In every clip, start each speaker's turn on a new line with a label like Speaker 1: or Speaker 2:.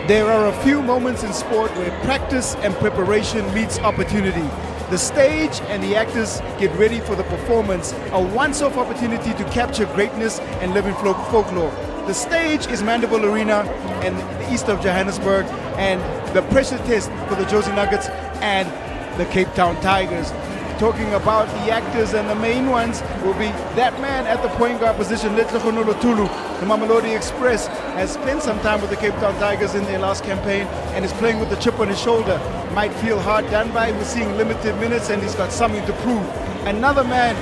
Speaker 1: There are a few moments in sport where practice and preparation meets opportunity. The stage and the actors get ready for the performance, a once-off opportunity to capture greatness and live in folklore. The stage is Mandible Arena in the east of Johannesburg, and the pressure test for the Jozi Nuggets and the Cape Town Tigers. Talking about the actors, and the main ones will be that man at the point guard position, Letlogonolo Tulu. The Mamelodi Express has spent some time with the Cape Town Tigers in their last campaign and is playing with the chip on his shoulder. Might feel hard done by. We're seeing limited minutes and he's got something to prove. Another man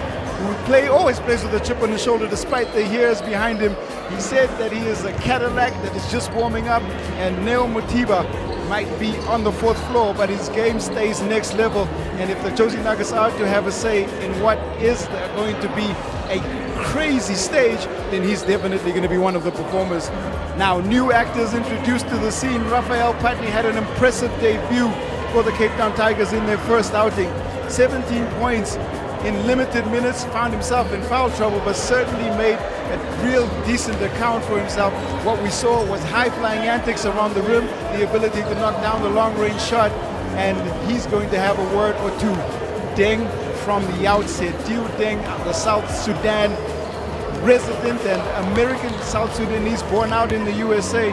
Speaker 1: who always plays with a chip on his shoulder despite the years behind him. He said that he is a Cadillac that is just warming up, and Neo Motiba might be on the 4th floor, but his game stays next level. And if the Jozi Nuggets are to have a say in what is going to be a crazy stage, then he's definitely going to be one of the performers. Now, new actors introduced to the scene. Patney had an impressive debut for the Cape Town Tigers in their first outing. 17 points in limited minutes, found himself in foul trouble, but certainly made a real decent account for himself. What we saw was high-flying antics around the rim, the ability to knock down the long-range shot, and he's going to have a word or two. Deng from the outset. Diu Deng, the South Sudan resident and American South Sudanese born out in the USA,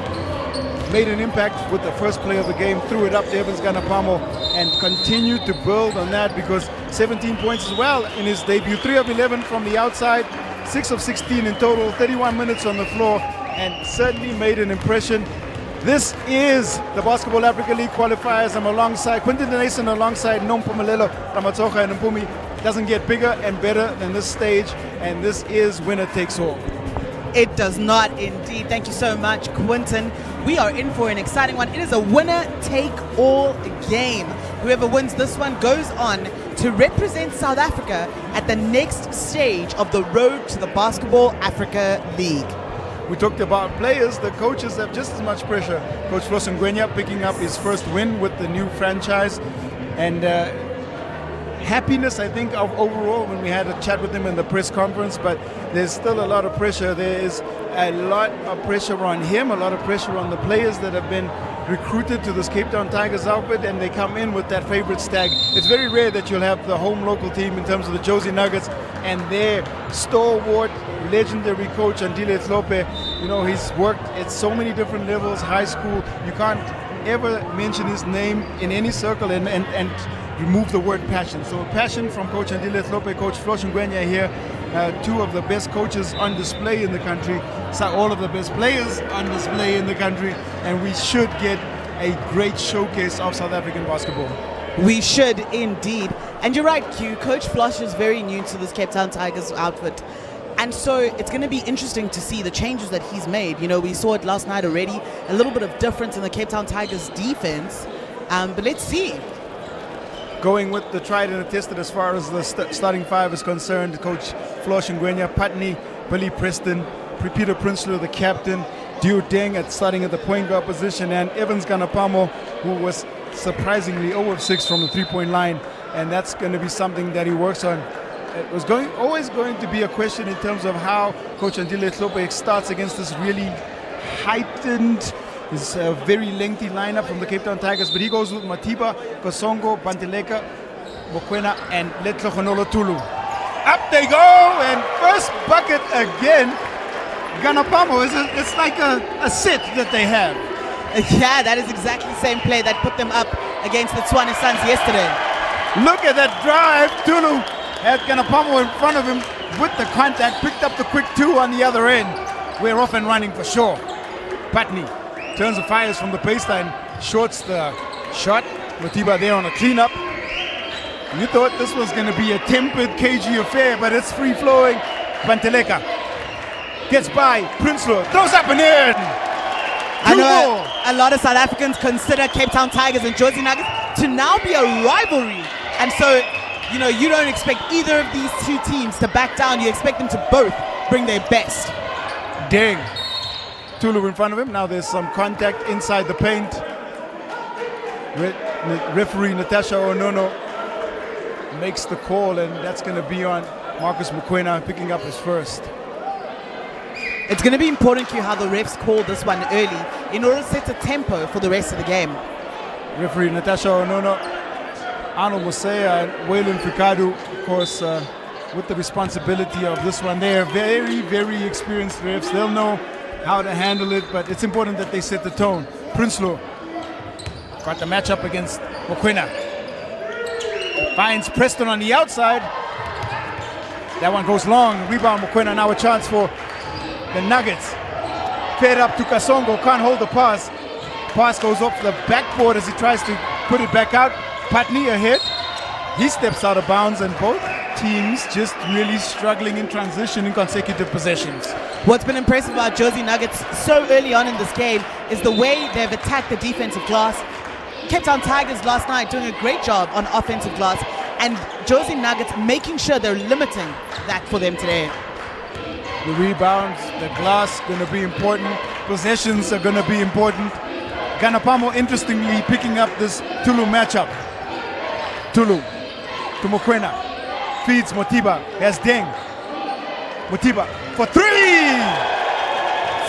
Speaker 1: made an impact with the first play of the game, threw it up to Evans Ganapolo, and continued to build on that because 17 points as well in his debut. 3 of 11 from the outside, 6 of 16 in total, 31 minutes on the floor, and certainly made an impression. This is the Basketball Africa League qualifiers. I'm alongside Quinton Denason, alongside Nompumelelo Ramatsoka and Mpumi. Doesn't get bigger and better than this stage, and this is winner takes all.
Speaker 2: It does not indeed. Thank you so much, Quinton. We are in for an exciting one. It is a winner-take-all game. Whoever wins this one goes on to represent South Africa at the next stage of the road to the Basketball Africa League.
Speaker 1: We talked about players. The coaches have just as much pressure. Coach Flossen Ngwenya picking up his first win with the new franchise, and happiness, I think, of overall when we had a chat with him in the press conference, but there's still a lot of pressure. There is a lot of pressure on him, a lot of pressure on the players that have been recruited to this Cape Town Tigers outfit, and they come in with that favorite stag. It's very rare that you'll have the home local team in terms of the Jozi Nuggets and their stalwart, legendary coach, Andile Tlhope. You know, he's worked at so many different levels, high school. You can't ever mention his name in any circle and remove the word passion. So passion from Coach Andile Tlhope, Coach Flossen Ngwenya here, two of the best coaches on display in the country, so all of the best players on display in the country, and we should get a great showcase of South African basketball.
Speaker 2: We should indeed. And you're right, Q. Coach Floss is very new to this Cape Town Tigers outfit. And so it's going to be interesting to see the changes that he's made. You know, we saw it last night already, a little bit of difference in the Cape Town Tigers defense. But let's see.
Speaker 1: Going with the tried and tested as far as the starting five is concerned, Coach Flossen Ngwenya, Patney, Billy Preston, Peter Prinsloo, the captain, Diu Deng starting at the point guard position, and Evans Ganapolo, who was surprisingly 0 of 6 from the three-point line, and that's going to be something that he works on. It was always going to be a question in terms of how Coach Andile Tlhope starts against this really heightened, this very lengthy lineup from the Cape Town Tigers, but he goes with Matiba, Kosongo, Banteleka, Mokwena, and Letlogonolo Tulu. Up they go, and first bucket again. Ganapolo, it's like a set that they have.
Speaker 2: Yeah, that is exactly the same play that put them up against the Tshwane Suns yesterday.
Speaker 1: Look at that drive. Tulu had Ganapolo in front of him with the contact, picked up the quick two on the other end. We're off and running for sure. Patney turns and fires from the baseline, shorts the shot. Matiba there on a cleanup. You thought this was going to be a tempered, cagey affair, but it's free-flowing. Banteleka gets by, Prinsloo throws up and in.
Speaker 2: I know a lot of South Africans consider Cape Town Tigers and Jozi Nuggets to now be a rivalry. And so, you know, you don't expect either of these two teams to back down. You expect them to both bring their best.
Speaker 1: Deng. Tulu in front of him. Now there's some contact inside the paint. Referee Natasha Onono makes the call, and that's going to be on Marcus Mokwena picking up his first.
Speaker 2: It's going to be important, Q, how the refs call this one early in order to set a tempo for the rest of the game.
Speaker 1: Referee Natasha Onono, Arnold Mosea, and Waylon Fikadu, of course, with the responsibility of this one. They are very, very experienced refs. They'll know how to handle it, but it's important that they set the tone. Prinsloo got the matchup against Mokoena. Finds Preston on the outside. That one goes long. Rebound Mokoena, now a chance for the Nuggets. Fed up to Kasongo, can't hold the pass. Pass goes off the backboard as he tries to put it back out. Patney ahead. He steps out of bounds, and both teams just really struggling in transition in consecutive possessions.
Speaker 2: What's been impressive about Jozi Nuggets so early on in this game is the way they've attacked the defensive glass. Cape Town Tigers last night doing a great job on offensive glass, and Jozi Nuggets making sure they're limiting that for them today.
Speaker 1: The rebounds, the glass, going to be important. Possessions are going to be important. Ganapolo, interestingly, picking up this Tulu matchup. Tulu to Mokoena. Feeds Motiba. Has Deng. Motiba for three!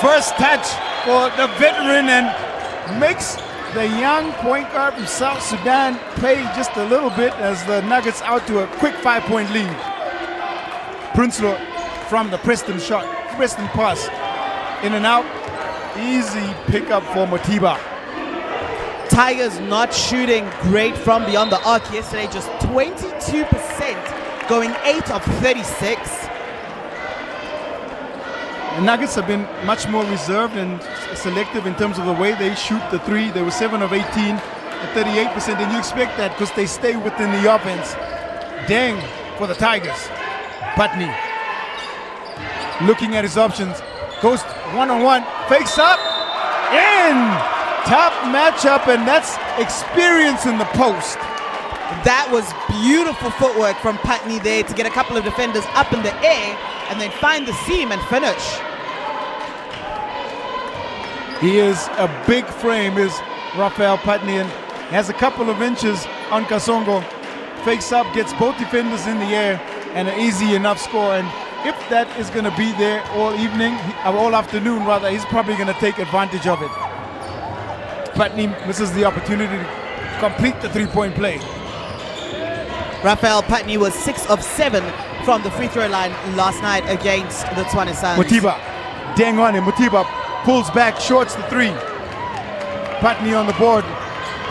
Speaker 1: First touch for the veteran, and makes the young point guard from South Sudan pay just a little bit as the Nuggets out to a quick 5-point lead. Prinsloo from the Preston shot. Preston pass. In and out. Easy pickup for Motiba.
Speaker 2: Tigers not shooting great from beyond the arc yesterday, just 22%, going 8 of 36.
Speaker 1: The Nuggets have been much more reserved and selective in terms of the way they shoot the three. They were 7 of 18 at 38%, and you expect that because they stay within the offense. Deng for the Tigers. Patney looking at his options. Goes one-on-one, fakes up, in! Top matchup, and that's experience in the post.
Speaker 2: That was beautiful footwork from Patney there to get a couple of defenders up in the air and then find the seam and finish.
Speaker 1: He is a big frame, is Raphael Patney, and has a couple of inches on Kasongo. Fakes up, gets both defenders in the air, and an easy enough score. And if that is going to be there all evening, all afternoon rather, he's probably going to take advantage of it. Patney misses the opportunity to complete the three-point play.
Speaker 2: Raphael Patney was 6 of 7 from the free throw line last night against the Tshwane Suns.
Speaker 1: Motiba, Deng on him. Motiba pulls back, shorts the three. Patney on the board,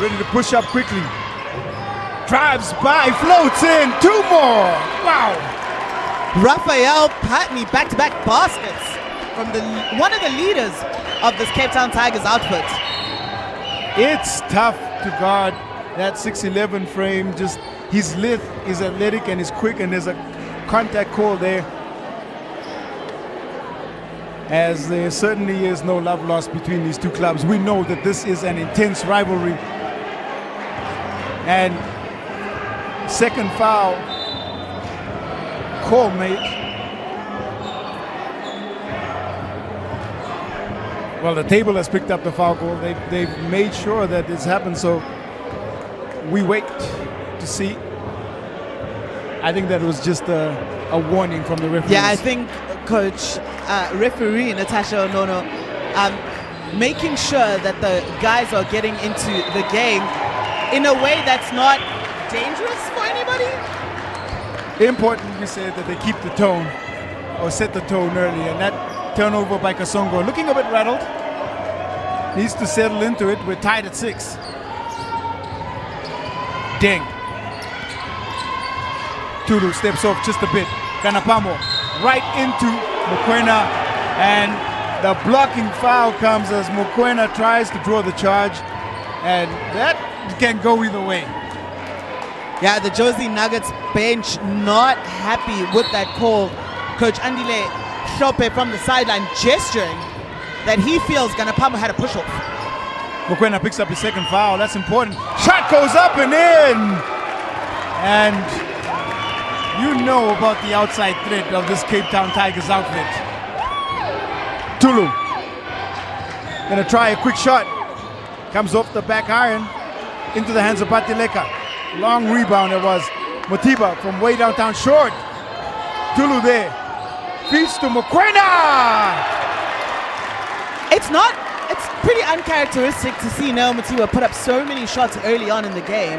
Speaker 1: ready to push up quickly. Drives by, floats in, 2 more. Wow.
Speaker 2: Raphael Patney, back-to-back baskets from one of the leaders of this Cape Town Tigers outfit.
Speaker 1: It's tough to guard that 6'11" frame. Just he's lithe, he's athletic, and he's quick, and there's a contact call there. As there certainly is no love lost between these two clubs. We know that this is an intense rivalry. And second foul call made. Well, the table has picked up the foul goal. They've made sure that this happened, so we wait to see. I think that was just a warning from the referees.
Speaker 2: Yeah, I think Coach, referee Natasha Onono, making sure that the guys are getting into the game in a way that's not dangerous for anybody.
Speaker 1: Important, we said, that they keep the tone or set the tone early, and that turnover by Kasongo, looking a bit rattled, needs to settle into it. We're tied at 6. Deng. Tulu steps off just a bit. Ganapolo right into Mokoena, and the blocking foul comes as Mokoena tries to draw the charge, and that can go either way.
Speaker 2: Yeah, the Jozi Nuggets bench not happy with that call. Coach Andile Shope from the sideline gesturing that he feels Ganapolo had a push-off.
Speaker 1: Mokoena picks up his second foul. That's important. Shot goes up and in. And you know about the outside threat of this Cape Town Tigers outfit. Tulu gonna try a quick shot. Comes off the back iron into the hands of Batileka. Long rebound it was. Motiba from way downtown short. Tulu there. Feeds to Mokoena.
Speaker 2: It's pretty uncharacteristic to see Neo Matiba put up so many shots early on in the game,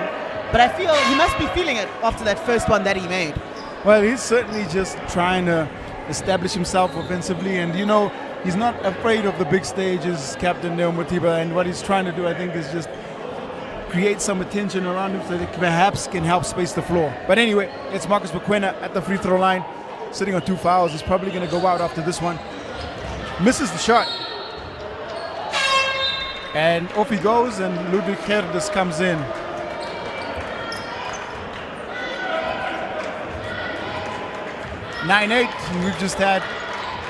Speaker 2: but I feel he must be feeling it after that first one that he made.
Speaker 1: Well, he's certainly just trying to establish himself offensively, and you know, he's not afraid of the big stages, Captain Neo Matiba, and what he's trying to do, I think, is just create some attention around him so that perhaps can help space the floor. But anyway, it's Marcus Mokoena at the free throw line, sitting on 2 fouls. He's probably going to go out after this one. Misses the shot. And off he goes, and Ludwig Gerdes comes in. (9-8), and we've just had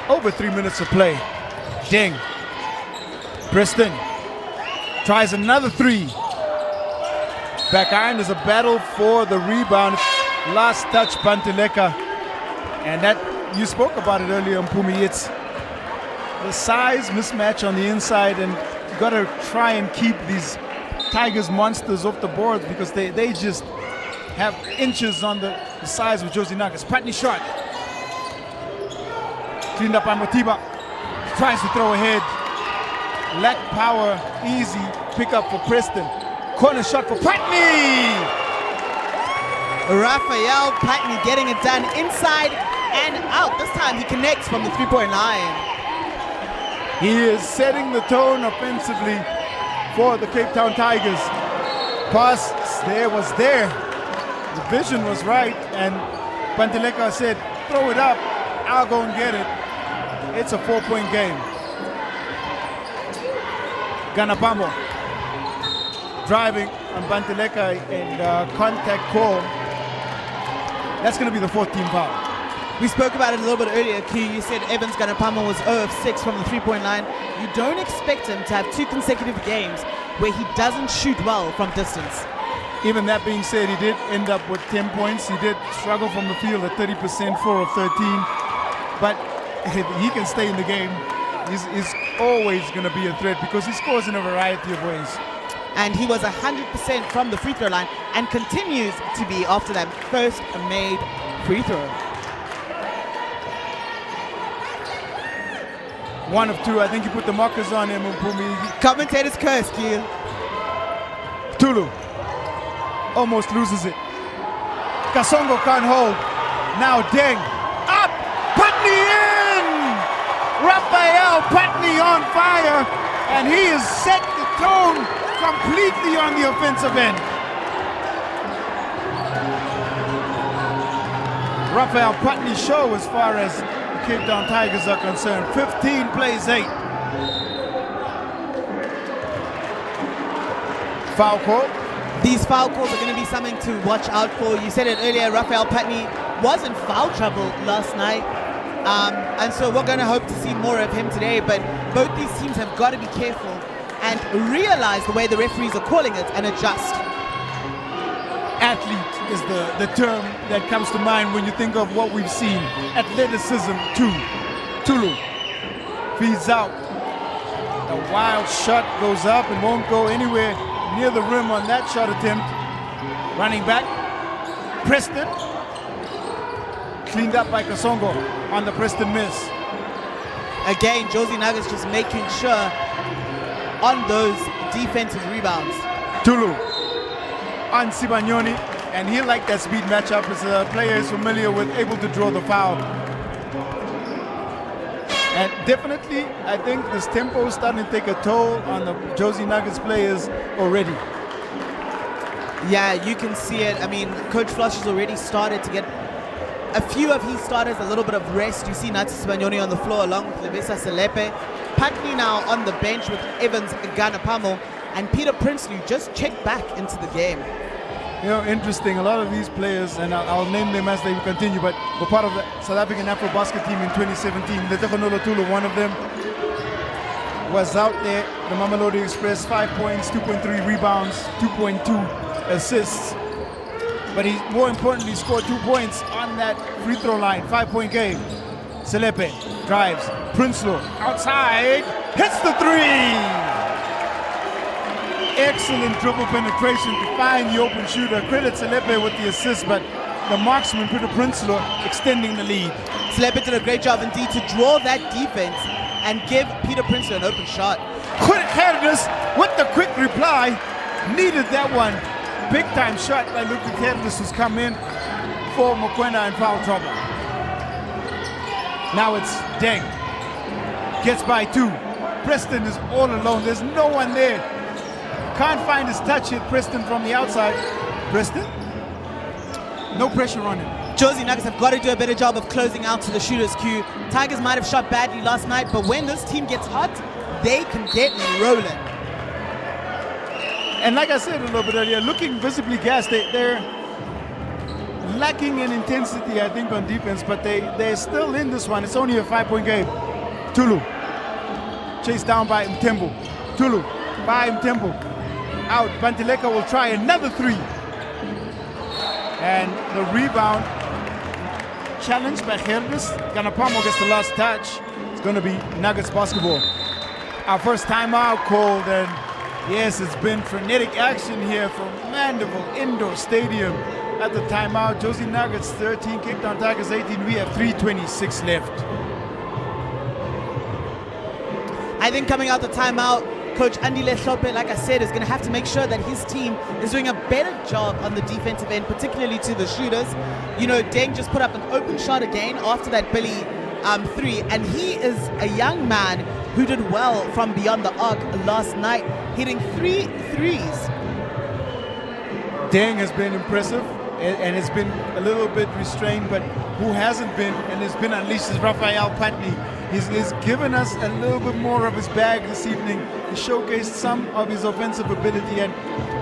Speaker 1: over 3 minutes of play. Ding. Preston tries another three. Back iron is a battle for the rebound. Last touch, Banteleka. And that, you spoke about it earlier, Mpumi. It's the size mismatch on the inside, and you got to try and keep these Tigers monsters off the board because they just have inches on the size of Jozi Nuggets. Patney shot. Cleaned up by Matiba. Tries to throw ahead. Lack power. Easy pick up for Preston. Corner shot for Patney.
Speaker 2: Raphael Patney getting it done inside and out. This time he connects from the three-point line.
Speaker 1: He is setting the tone offensively for the Cape Town Tigers. Pass there was there. The vision was right, and Banteleka said, throw it up, I'll go and get it. It's a 4-point game. Ganapolo driving on Banteleka and contact call. That's going to be the 4th team foul.
Speaker 2: We spoke about it a little bit earlier, Q. You said Evans Ganapolo was 0 of 6 from the three-point line. You don't expect him to have 2 consecutive games where he doesn't shoot well from distance.
Speaker 1: Even that being said, he did end up with 10 points. He did struggle from the field at 30%, 4 of 13. But he can stay in the game. He's always going to be a threat because he scores in a variety of ways.
Speaker 2: And he was 100% from the free throw line and continues to be after that first made free throw.
Speaker 1: 1 of 2. I think he put the markers on him, Mpumi.
Speaker 2: Commentators curse, Q.
Speaker 1: Tulu almost loses it. Kasongo can't hold. Now Deng. Up! Patney in! Raphael Patney on fire. And he has set the tone completely on the offensive end. Raphael Patney show as far as the Cape Town Tigers are concerned. 15 plays 8. Foul call.
Speaker 2: These foul calls are going to be something to watch out for. You said it earlier, Raphael Patney was in foul trouble last night. And so we're going to hope to see more of him today. But both these teams have got to be careful and realize the way the referees are calling it and adjust.
Speaker 1: Athlete is the term that comes to mind when you think of what we've seen. Athleticism, too. Tulu feeds out. The wild shot goes up and won't go anywhere near the rim on that shot attempt. Running back, Preston. Cleaned up by Kasongo on the Preston miss.
Speaker 2: Again, Jozi Nuggets just making sure on those defensive rebounds.
Speaker 1: Tulu on Sibanyoni, and he liked that speed matchup as a player is familiar with, able to draw the foul. And definitely, I think this tempo is starting to take a toll on the Jozi Nuggets players already.
Speaker 2: Yeah, you can see it. I mean, Coach Flush has already started to get a few of his starters a little bit of rest. You see Nathi Sibanyoni on the floor along with Lebesa Selepe. Patney now on the bench with Evans Ganapolo, and Peter Princely just checked back into the game.
Speaker 1: You know, interesting, a lot of these players, and I'll name them as they continue, but were part of the South African Afro basket team in 2017. Letegonolo Tulu, one of them, was out there. The Mamelodi Express, 5 points, 2.3 rebounds, 2.2 assists. But he, more importantly, scored 2 points on that free throw line, 5-point game. Selepe drives, Prinsloo outside, hits the three! Excellent dribble penetration to find the open shooter. Credit Selepe with the assist, but the marksman, Peter Prinsloo, extending the lead.
Speaker 2: Selepe did a great job indeed to draw that defense and give Peter Prinsloo an open shot.
Speaker 1: Quick Herdus with the quick reply. Needed that one. Big time shot by Ludwig Herdus, who's come in for Mokoena in foul trouble. Now it's Deng. Gets by 2. Preston is all alone. There's no one there. Can't find his touch hit Preston from the outside. Preston? No pressure on him.
Speaker 2: Jozi Nuggets have got to do a better job of closing out to the shooter's queue. Tigers might have shot badly last night, but when this team gets hot, they can get rolling.
Speaker 1: And like I said a little bit earlier, looking visibly gassed. They're lacking in intensity, I think, on defense, but they're still in this one. It's only a 5-point game. Tulu. Chased down by Mtembu. Tulu by Mtembu. Out. Bantileka will try another 3. And the rebound challenged by Herdus. Ganapolo gets the last touch. It's going to be Nuggets basketball. Our first timeout called, and yes, it's been frenetic action here from Mandeville Indoor Stadium. At the timeout, Jozi Nuggets 13, Cape Town Tigers 18. We have 3:26 left.
Speaker 2: I think coming out the timeout, Coach Andile Hlope, like I said, is going to have to make sure that his team is doing a better job on the defensive end, particularly to the shooters. You know, Deng just put up an open shot again after that Billy 3, and he is a young man who did well from beyond the arc last night, hitting 3 threes.
Speaker 1: Deng has been impressive and has been a little bit restrained, but who hasn't been and has been unleashed is Raphael Patney. He's given us a little bit more of his bag this evening. He showcased some of his offensive ability, and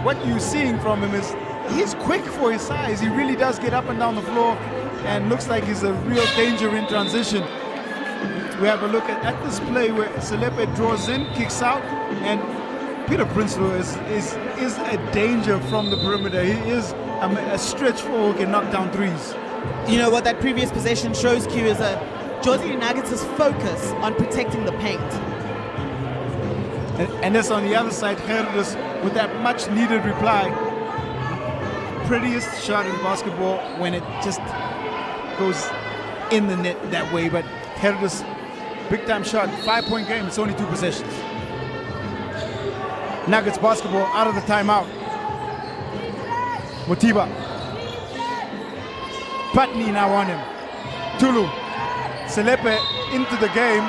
Speaker 1: what you're seeing from him is he's quick for his size. He really does get up and down the floor and looks like he's a real danger in transition. We have a look at this play where Selepe draws in, kicks out, and Peter Prinsloo is a danger from the perimeter. He is a stretch four who can knock down threes.
Speaker 2: You know what that previous possession shows, Q, is Jozi Nuggets' focus on protecting the paint.
Speaker 1: And that's on the other side, Herdus with that much needed reply. Prettiest shot in basketball when it just goes in the net that way, but Herdus, big time shot, 5-point game, it's only 2 possessions. Nuggets basketball out of the timeout. Motiba. Patney now on him. Tulu. Selepe into the game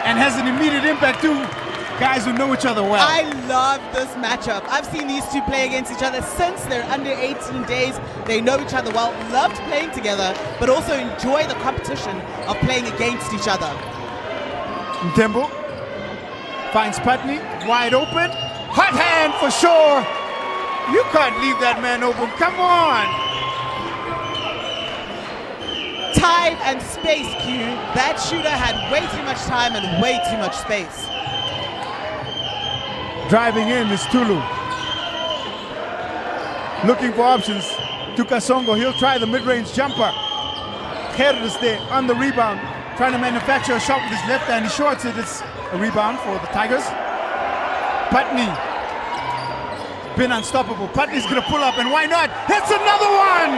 Speaker 1: and has an immediate impact too. Guys who know each other well.
Speaker 2: I love this matchup. I've seen these two play against each other since they're under 18 days. They know each other well, loved playing together, but also enjoy the competition of playing against each other.
Speaker 1: Mtembu finds Patney wide open. Hot hand for sure. You can't leave that man open. Come on.
Speaker 2: Time and space, Q. That shooter had way too much time and way too much space.
Speaker 1: Driving in is Tulu. Looking for options to Kasongo. He'll try the mid-range jumper. Herdus there on the rebound. Trying to manufacture a shot with his left hand. He shorts it. It's a rebound for the Tigers. Patney. Been unstoppable. Patney's going to pull up, and why not? Hits another one!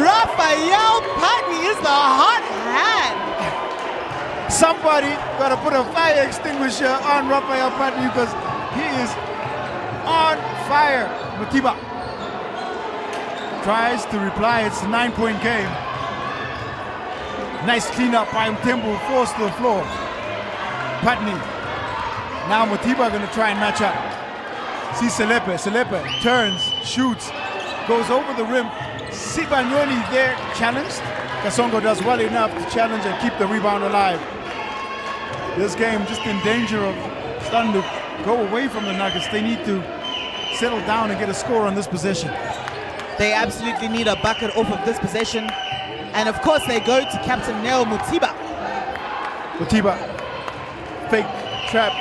Speaker 2: Raphael Patney is the hot hand.
Speaker 1: Somebody got to put a fire extinguisher on Raphael Patney because he is on fire. Motiba tries to reply. It's a 9-point game. Nice cleanup by Mtembu, forced to the floor. Patney. Now Motiba going to try and match up. See Selepe. Selepe turns, shoots, goes over the rim. Sibanyoni there challenged. Kasongo does well enough to challenge and keep the rebound alive. This game just in danger of starting to go away from the Nuggets. They need to settle down and get a score on this possession.
Speaker 2: They absolutely need a bucket off of this possession. And of course they go to Captain Neo Motiba.
Speaker 1: Motiba, fake trap,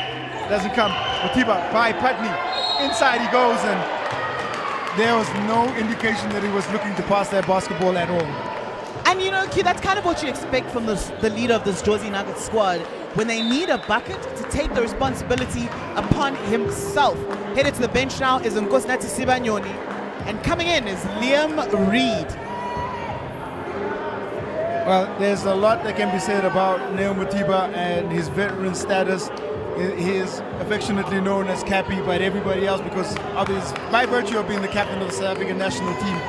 Speaker 1: doesn't come. Motiba by Patney. Inside he goes, and there was no indication that he was looking to pass that basketball at all.
Speaker 2: And you know, Q, that's kind of what you expect from the leader of this Jozi Nuggets squad. When they need a bucket, to take the responsibility upon himself. Headed to the bench now is Nkosinathi Sibanyoni. And coming in is Liam Reed.
Speaker 1: Well, there's a lot that can be said about Neo Mothiba and his veteran status. He is affectionately known as Cappy by everybody else because of his, by virtue of being the captain of the South African national team.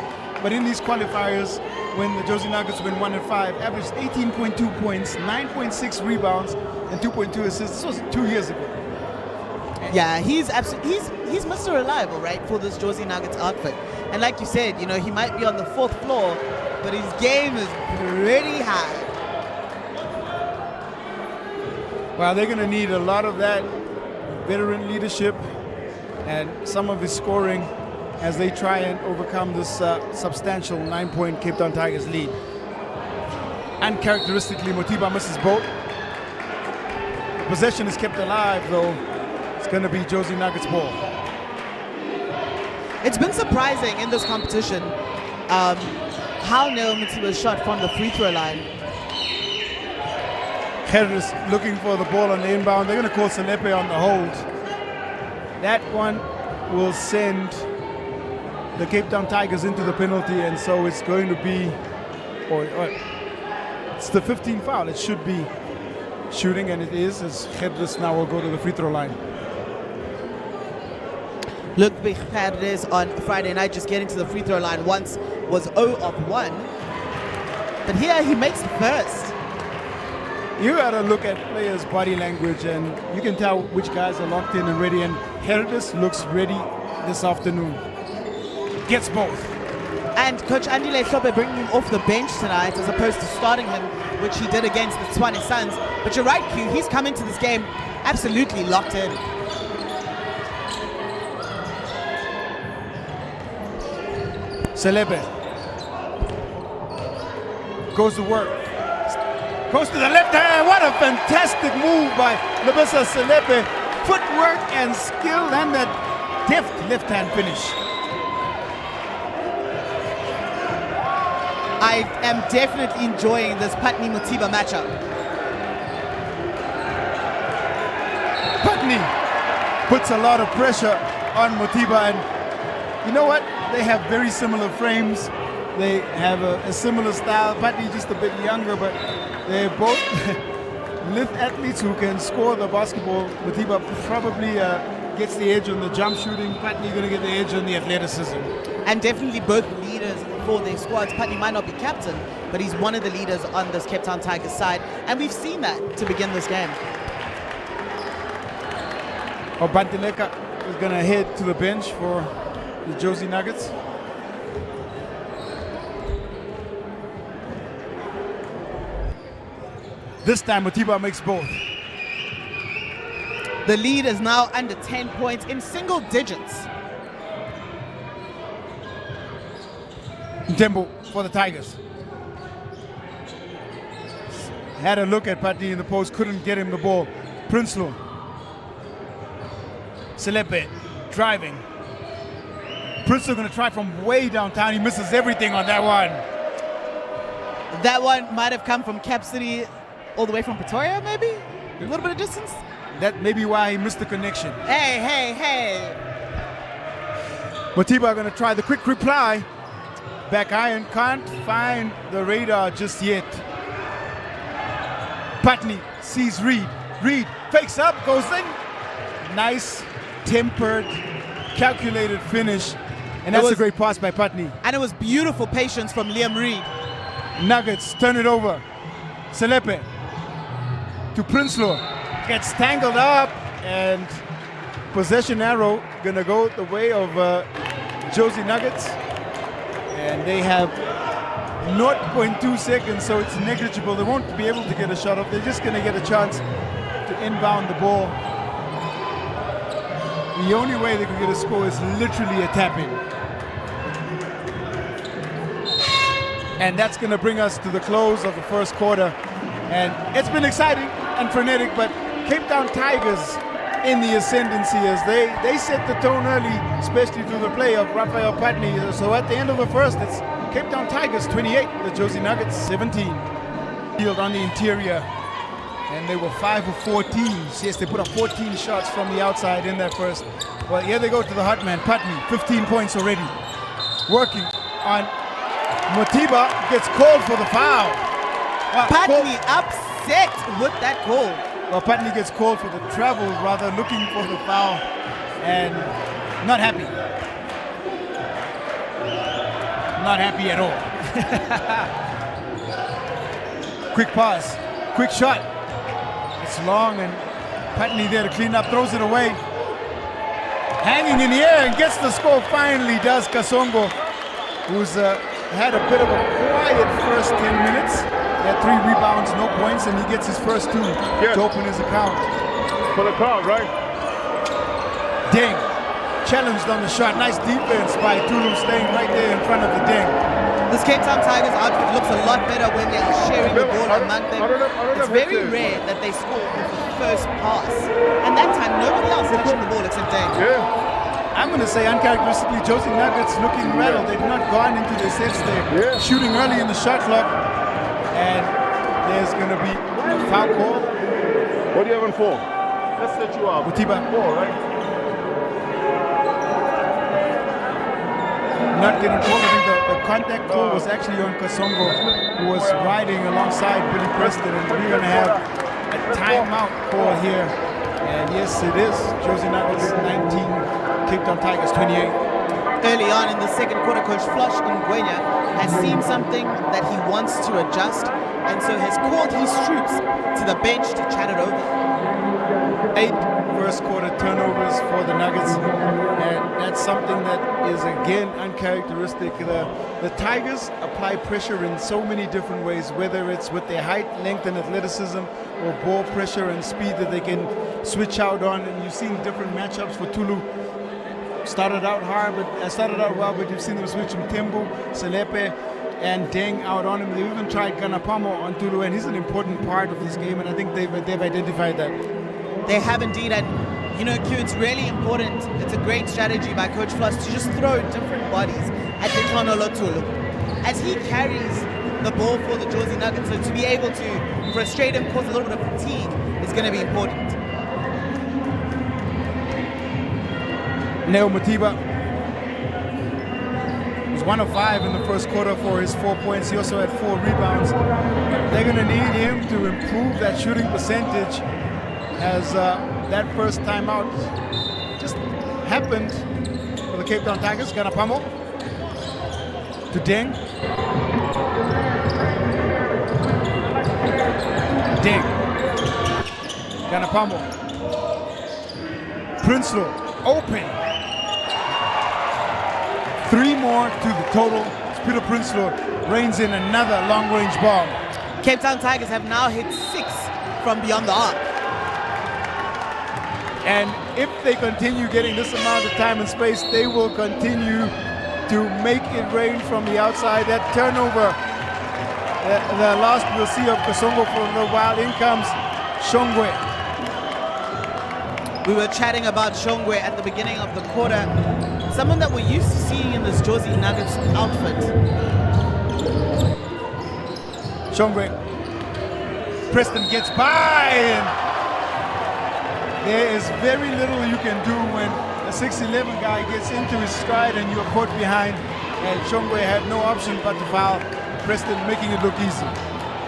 Speaker 1: But in these qualifiers, when the Jozi Nuggets win 1 and 5, averaged 18.2 points, 9.6 rebounds, and 2.2 assists. This was 2 years ago.
Speaker 2: Yeah, he's Mr. Reliable, right, for this Jozi Nuggets outfit. And like you said, you know, he might be on the 4th floor, but his game is pretty high.
Speaker 1: Well, they're going to need a lot of that veteran leadership and some of his scoring as they try and overcome this substantial 9-point Cape Town Tigers lead. Uncharacteristically, Mothiba misses both. The possession is kept alive, though. It's going to be Jozi Nuggets' ball.
Speaker 2: It's been surprising in this competition how Neo Mothiba shot from the free throw line.
Speaker 1: Harris looking for the ball on the inbound. They're going to call Selepe on the hold. That one will send the Cape Town Tigers into the penalty, and so it's going to be, it's the 15th foul. It should be shooting, and it is, as Harris now will go to the free throw line.
Speaker 2: Ludwig Gerdes on Friday night just getting to the free throw line once was 0 of 1. But here he makes the first.
Speaker 1: You got to look at players' body language, and you can tell which guys are locked in and ready. And Gerdes looks ready this afternoon. Gets both.
Speaker 2: And Coach Andile Hlope bringing him off the bench tonight as opposed to starting him, which he did against the Tshwane Suns. But you're right, Q, he's come into this game absolutely locked in.
Speaker 1: Selepe goes to work. Goes to the left hand. What a fantastic move by Lebisa Selepe. Footwork and skill and that deft left hand finish.
Speaker 2: I am definitely enjoying this Patney Mothiba matchup.
Speaker 1: Patney puts a lot of pressure on Mothiba, and you know what? They have very similar frames. They have a similar style. Patney just a bit younger, but they're both lithe athletes who can score the basketball. Mothiba probably gets the edge on the jump shooting. Patney going to get the edge on the athleticism.
Speaker 2: And definitely both leaders for their squads. Patney might not be captain, but he's one of the leaders on this Cape Town Tigers side. And we've seen that to begin this game.
Speaker 1: Banteleka is going to head to the bench for the Jozi Nuggets. This time Mothiba makes both.
Speaker 2: The lead is now under 10 points in single digits.
Speaker 1: Tembo for the Tigers. Had a look at Patney in the post, couldn't get him the ball. Prinsloo. Selepe driving. Prinsloo going to try from way downtown. He misses everything on that one.
Speaker 2: That one might have come from Cap City all the way from Pretoria, maybe? A little bit of distance?
Speaker 1: That may be why he missed the connection.
Speaker 2: Hey, hey, hey.
Speaker 1: Mothiba going to try the quick reply. Back iron, can't find the radar just yet. Patney sees Reed. Reed fakes up, goes in. Nice, tempered, calculated finish. And that's a great pass by Patney.
Speaker 2: And it was beautiful patience from Liam Reed.
Speaker 1: Nuggets turn it over. Selepe to Prinsloo. Gets tangled up, and possession arrow gonna go the way of Jozi Nuggets. And they have 0.2 seconds, so it's negligible. They won't be able to get a shot off. They're just gonna get a chance to inbound the ball. The only way they can get a score is literally a tap-in. And that's going to bring us to the close of the first quarter. And it's been exciting and frenetic, but Cape Town Tigers in the ascendancy as they set the tone early, especially through the play of Raphael Patney. So at the end of the first, it's Cape Town Tigers 28, the Jozi Nuggets 17. Field on the interior, and they were 5 of 14. Yes, they put up 14 shots from the outside in that first. Well, here they go to the hot man, Patney, 15 points already. Working on Mothiba, gets called for the foul.
Speaker 2: Patney upset with that call.
Speaker 1: Well, Patney gets called for the travel, rather looking for the foul, and not happy. Not happy at all. Quick pass, quick shot. It's long, and Patney there to clean up, throws it away. Hanging in the air and gets the score finally, does Kasongo, who's had a bit of a quiet first 10 minutes. He had 3 rebounds, no points, and he gets his first 2 to open his account.
Speaker 3: For the crowd, right?
Speaker 1: Ding. Challenged on the shot. Nice defense by Tulu, staying right there in front of the ding.
Speaker 2: This Cape Town Tigers outfit looks a lot better when they are sharing the ball among them. It's very rare that they score with the first pass. And that time, nobody else touching the ball except Dang.
Speaker 3: Yeah.
Speaker 1: I'm going to say uncharacteristically, Jozi Nuggets looking rattled. They've not gone into their sets. They're shooting early in the shot clock. And there's going to be a foul call.
Speaker 3: What do you have on 4? Let's set you up.
Speaker 1: Mutiba.
Speaker 3: 4, right?
Speaker 1: Not getting called. I think the contact call was actually on Kasongo, who was riding alongside Billy Preston, and we're going to have a timeout call here. And yes, it is. Jozi Nuggets 19, Cape Town Tigers 28.
Speaker 2: Early on in the second quarter, Coach Flush Ngwenya has seen something that he wants to adjust, and so has called his troops to the bench to chat it over.
Speaker 1: 8 first quarter turnovers for the Nuggets, and that's something that is again uncharacteristic. The Tigers apply pressure in so many different ways, whether it's with their height, length, and athleticism, or ball pressure and speed that they can switch out on. And you've seen different matchups for Tulu. Started out well, but you've seen them switch from Tembu, Selepe, and Deng out on him. They even tried Ganapolo on Tulu, and he's an important part of this game, and I think they've identified that.
Speaker 2: They have indeed, and you know, Q, it's really important. It's a great strategy by Coach Flush to just throw different bodies at the Tulu as he carries the ball for the Jozi Nuggets. So to be able to frustrate him, cause a little bit of fatigue, is going to be important.
Speaker 1: Neo Matiba was 1 of 5 in the first quarter for his 4 points. He also had 4 rebounds. They're going to need him to improve that shooting percentage, as that first timeout just happened for the Cape Town Tigers. Ganapamo to Deng. Deng. Ganapamo. Prinsloo open. 3 more to the total. Peter Prinsloo reins in another long-range ball.
Speaker 2: Cape Town Tigers have now hit 6 from beyond the arc.
Speaker 1: And if they continue getting this amount of time and space, they will continue to make it rain from the outside. That turnover, the last we'll see of Kasongo for a little while. In comes Shongwe.
Speaker 2: We were chatting about Shongwe at the beginning of the quarter. Someone that we're used to seeing in this Jozi Nuggets outfit.
Speaker 1: Shongwe. Preston gets by, and there is very little you can do when a 6'11" guy gets into his stride and you're caught behind. And Shongwe had no option but to foul Preston, making it look easy.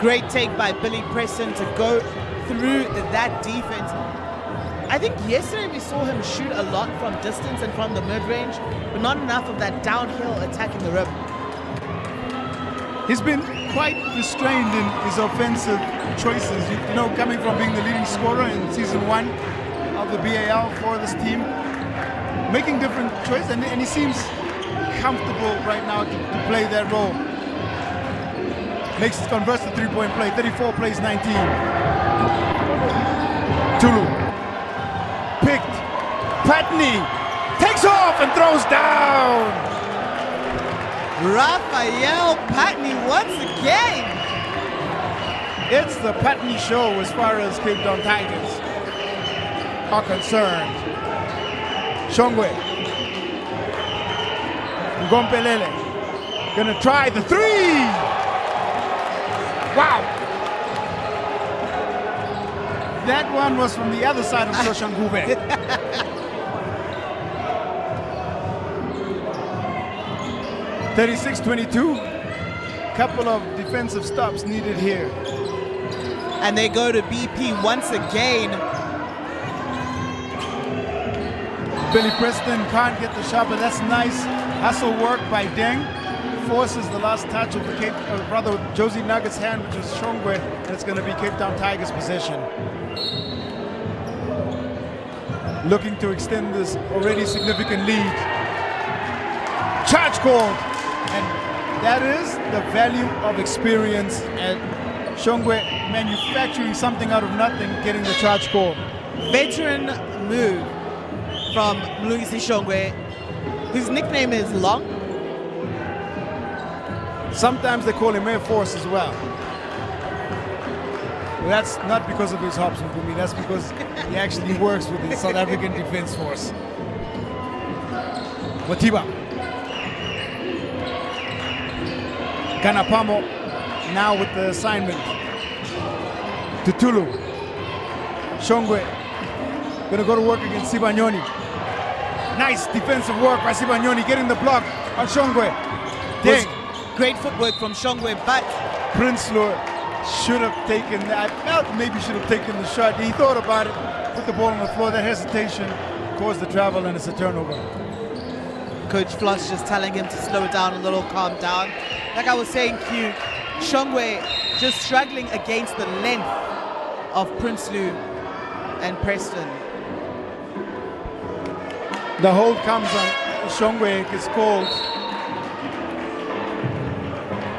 Speaker 2: Great take by Billy Preston to go through that defense. I think yesterday we saw him shoot a lot from distance and from the mid-range, but not enough of that downhill attacking the rim.
Speaker 1: He's been quite restrained in his offensive choices. You know, coming from being the leading scorer in season 1 of the B.A.L. for this team, making different choices, and he seems comfortable right now to play that role. Converts the 3-point play. 34 plays 19. Tulu. Picked. Patney takes off and throws down.
Speaker 2: Raphael Patney once again.
Speaker 1: It's the Patney show as far as Cape Town Tigers are concerned. Shongwe. Ngompelele. Gonna try the 3. Wow. That one was from the other side of Soshanguve. 36-22. Couple of defensive stops needed here.
Speaker 2: And they go to BP once again.
Speaker 1: Billy Preston can't get the shot, but that's nice hustle work by Deng. Forces the last touch of the brother Jozi Nuggets' hand, which was Shongwe, and it's going to be Cape Town Tigers possession. Looking to extend this already significant lead. Charge called, and that is the value of experience and Shongwe manufacturing something out of nothing, getting the charge call.
Speaker 2: Veteran move from Mlungisi Shongwe, whose nickname is Long.
Speaker 1: Sometimes they call him Air Force as well. Well, that's not because of his hops with me, that's because he actually works with the South African Defense Force. Motiba. Ganapolo now with the assignment. Tutulu. Shongwe gonna go to work against Sibanyoni. Nice defensive work by Sibanyoni, getting the block on Shongwe. Deng.
Speaker 2: Great footwork from Shongwe, but
Speaker 1: Prinsloo should have taken that. Felt maybe should have taken the shot. He thought about it, put the ball on the floor. That hesitation caused the travel, and it's a turnover.
Speaker 2: Coach Flush just telling him to slow it down a little, calm down. Like I was saying, Q, Shongwe just struggling against the length of Prinsloo and Preston.
Speaker 1: The hold comes on Shongwe, gets called.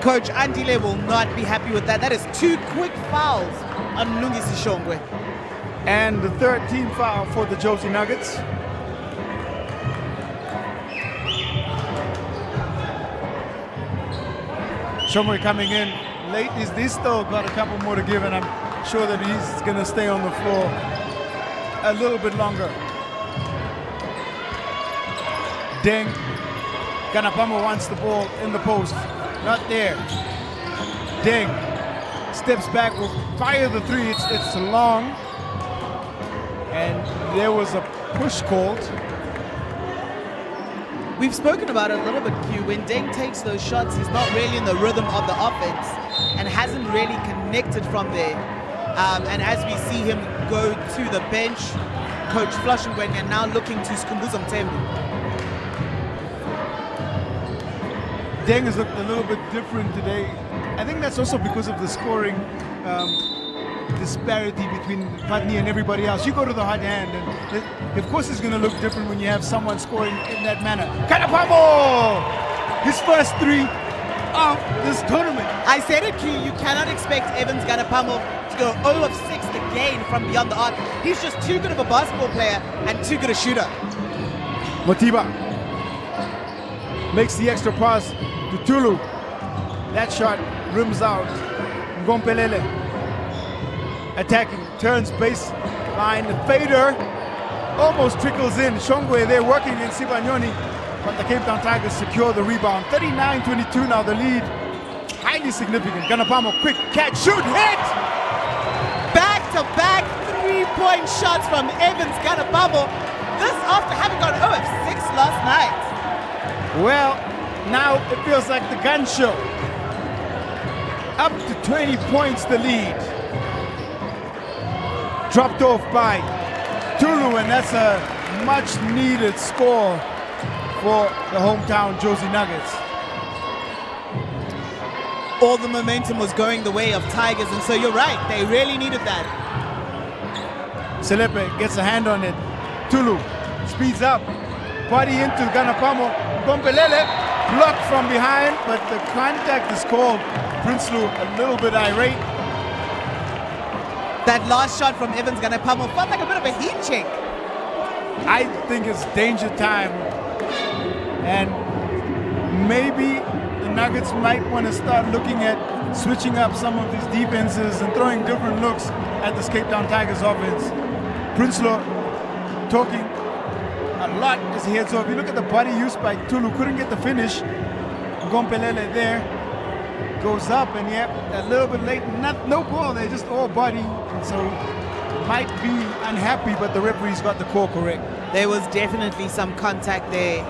Speaker 2: Coach Andile will not be happy with that. That is 2 quick fouls on Mlungisi Shongwe.
Speaker 1: And the third team foul for the Jozi Nuggets. Shongwe coming in late. He's still got a couple more to give, and I'm sure that he's going to stay on the floor a little bit longer. Deng. Ganapolo wants the ball in the post. Not there. Deng steps back, will fire the three. It's long. And there was a push called.
Speaker 2: We've spoken about it a little bit, Q. When Deng takes those shots, he's not really in the rhythm of the offense and hasn't really connected from there. And as we see him go to the bench, Coach Flushingwen are now looking to Skumbuzo Mtembu.
Speaker 1: Deng has looked a little bit different today. I think that's also because of the scoring disparity between Patney and everybody else. You go to the hot hand, and of course it's going to look different when you have someone scoring in that manner. Ganapolo! His first 3 of this tournament.
Speaker 2: I said it, Q, you cannot expect Evans Ganapolo to go 0 of 6 again from beyond the arc. He's just too good of a basketball player and too good a shooter.
Speaker 1: Motiba makes the extra pass to Tulu. That shot rims out. Ngompelele attacking, turns baseline. The fader almost trickles in. Shongwe there working against Sibanyoni, but the Cape Town Tigers secure the rebound. 39-22 now the lead. Highly significant. Ganapolo, quick catch, shoot, hit!
Speaker 2: Back-to-back 3-point shots from Evans Ganapolo. This after having gone 0 of 6 last night.
Speaker 1: Well, now it feels like the gun show. Up to 20 points the lead. Dropped off by Tulu, and that's a much needed score for the hometown Jozi Nuggets.
Speaker 2: All the momentum was going the way of Tigers, and so you're right, they really needed that.
Speaker 1: Selepe gets a hand on it. Tulu speeds up, body into Ganapolo. Gompelele blocked from behind, but the contact is called. Prinsloo a little bit irate.
Speaker 2: That last shot from Evans Ganapolo felt like a bit of a heat check.
Speaker 1: I think it's danger time, and maybe the Nuggets might want to start looking at switching up some of these defenses and throwing different looks at the Cape Town Tigers offense. Prinsloo talking a lot as he heads off. You look at the body used by Tulu, couldn't get the finish. Gompelele there goes up, and yep, a little bit late. No ball there, just all body, and so might be unhappy, but the referee's got the call correct.
Speaker 2: There was definitely some contact there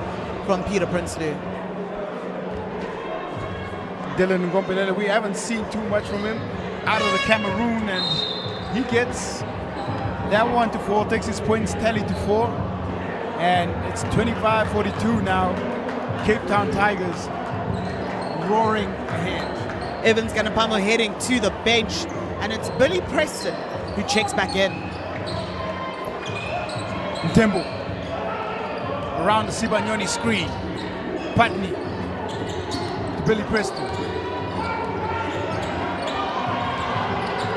Speaker 2: from Peter Prinsloo.
Speaker 1: Dylan Ngompelele, we haven't seen too much from him out of the Cameroon, and he gets that one to 4, takes his points tally to 4, and it's 25-42 now. Cape Town Tigers roaring ahead.
Speaker 2: Evans Ganapolo heading to the bench, and it's Billy Preston who checks back in.
Speaker 1: Tembo around the Sibanyoni screen. Patney to Billy Preston.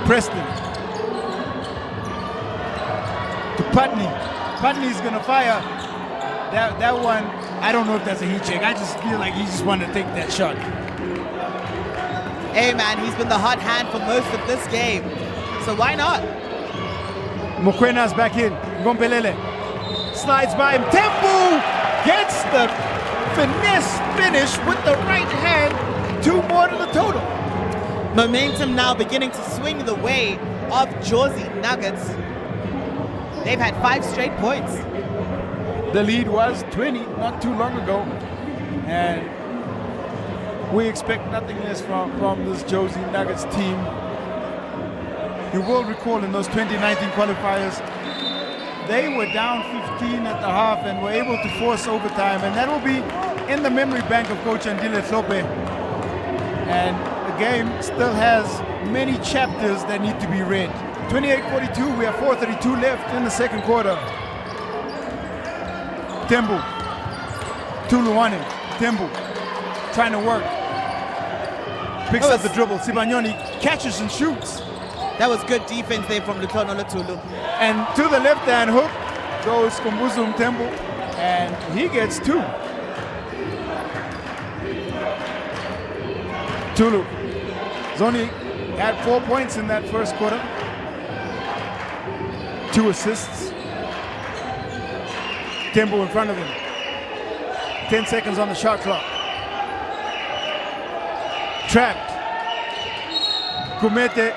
Speaker 1: Preston to Patney. Patney's gonna fire that one. I don't know if that's a heat check. I just feel like he just wanted to take that shot.
Speaker 2: Hey man, he's been the hot hand for most of this game, so why not?
Speaker 1: Mokwena's back in. Ngompelele slides by him. Tembu gets the finesse finish with the right hand. 2 more to the total.
Speaker 2: Momentum now beginning to swing the way of Jozi Nuggets. They've had 5 straight points.
Speaker 1: The lead was 20 not too long ago, and we expect nothing less from this Jozi Nuggets team. You will recall in those 2019 qualifiers, they were down 15 at the half and were able to force overtime, and that will be in the memory bank of Coach Andile Hlope. And the game still has many chapters that need to be read. 28-42, we have 4:32 left in the second quarter. Tembu, Tuluwane, Tembu, trying to work. Picks up the dribble, Sibanyoni catches and shoots.
Speaker 2: That was good defense there from Lutono Lutulu.
Speaker 1: And to the left-hand hook goes Kumbuzum Tembu, and he gets 2. Tulu Zoni had 4 points in that first quarter. 2 assists. Tembu in front of him. 10 seconds on the shot clock. Trapped. Kumete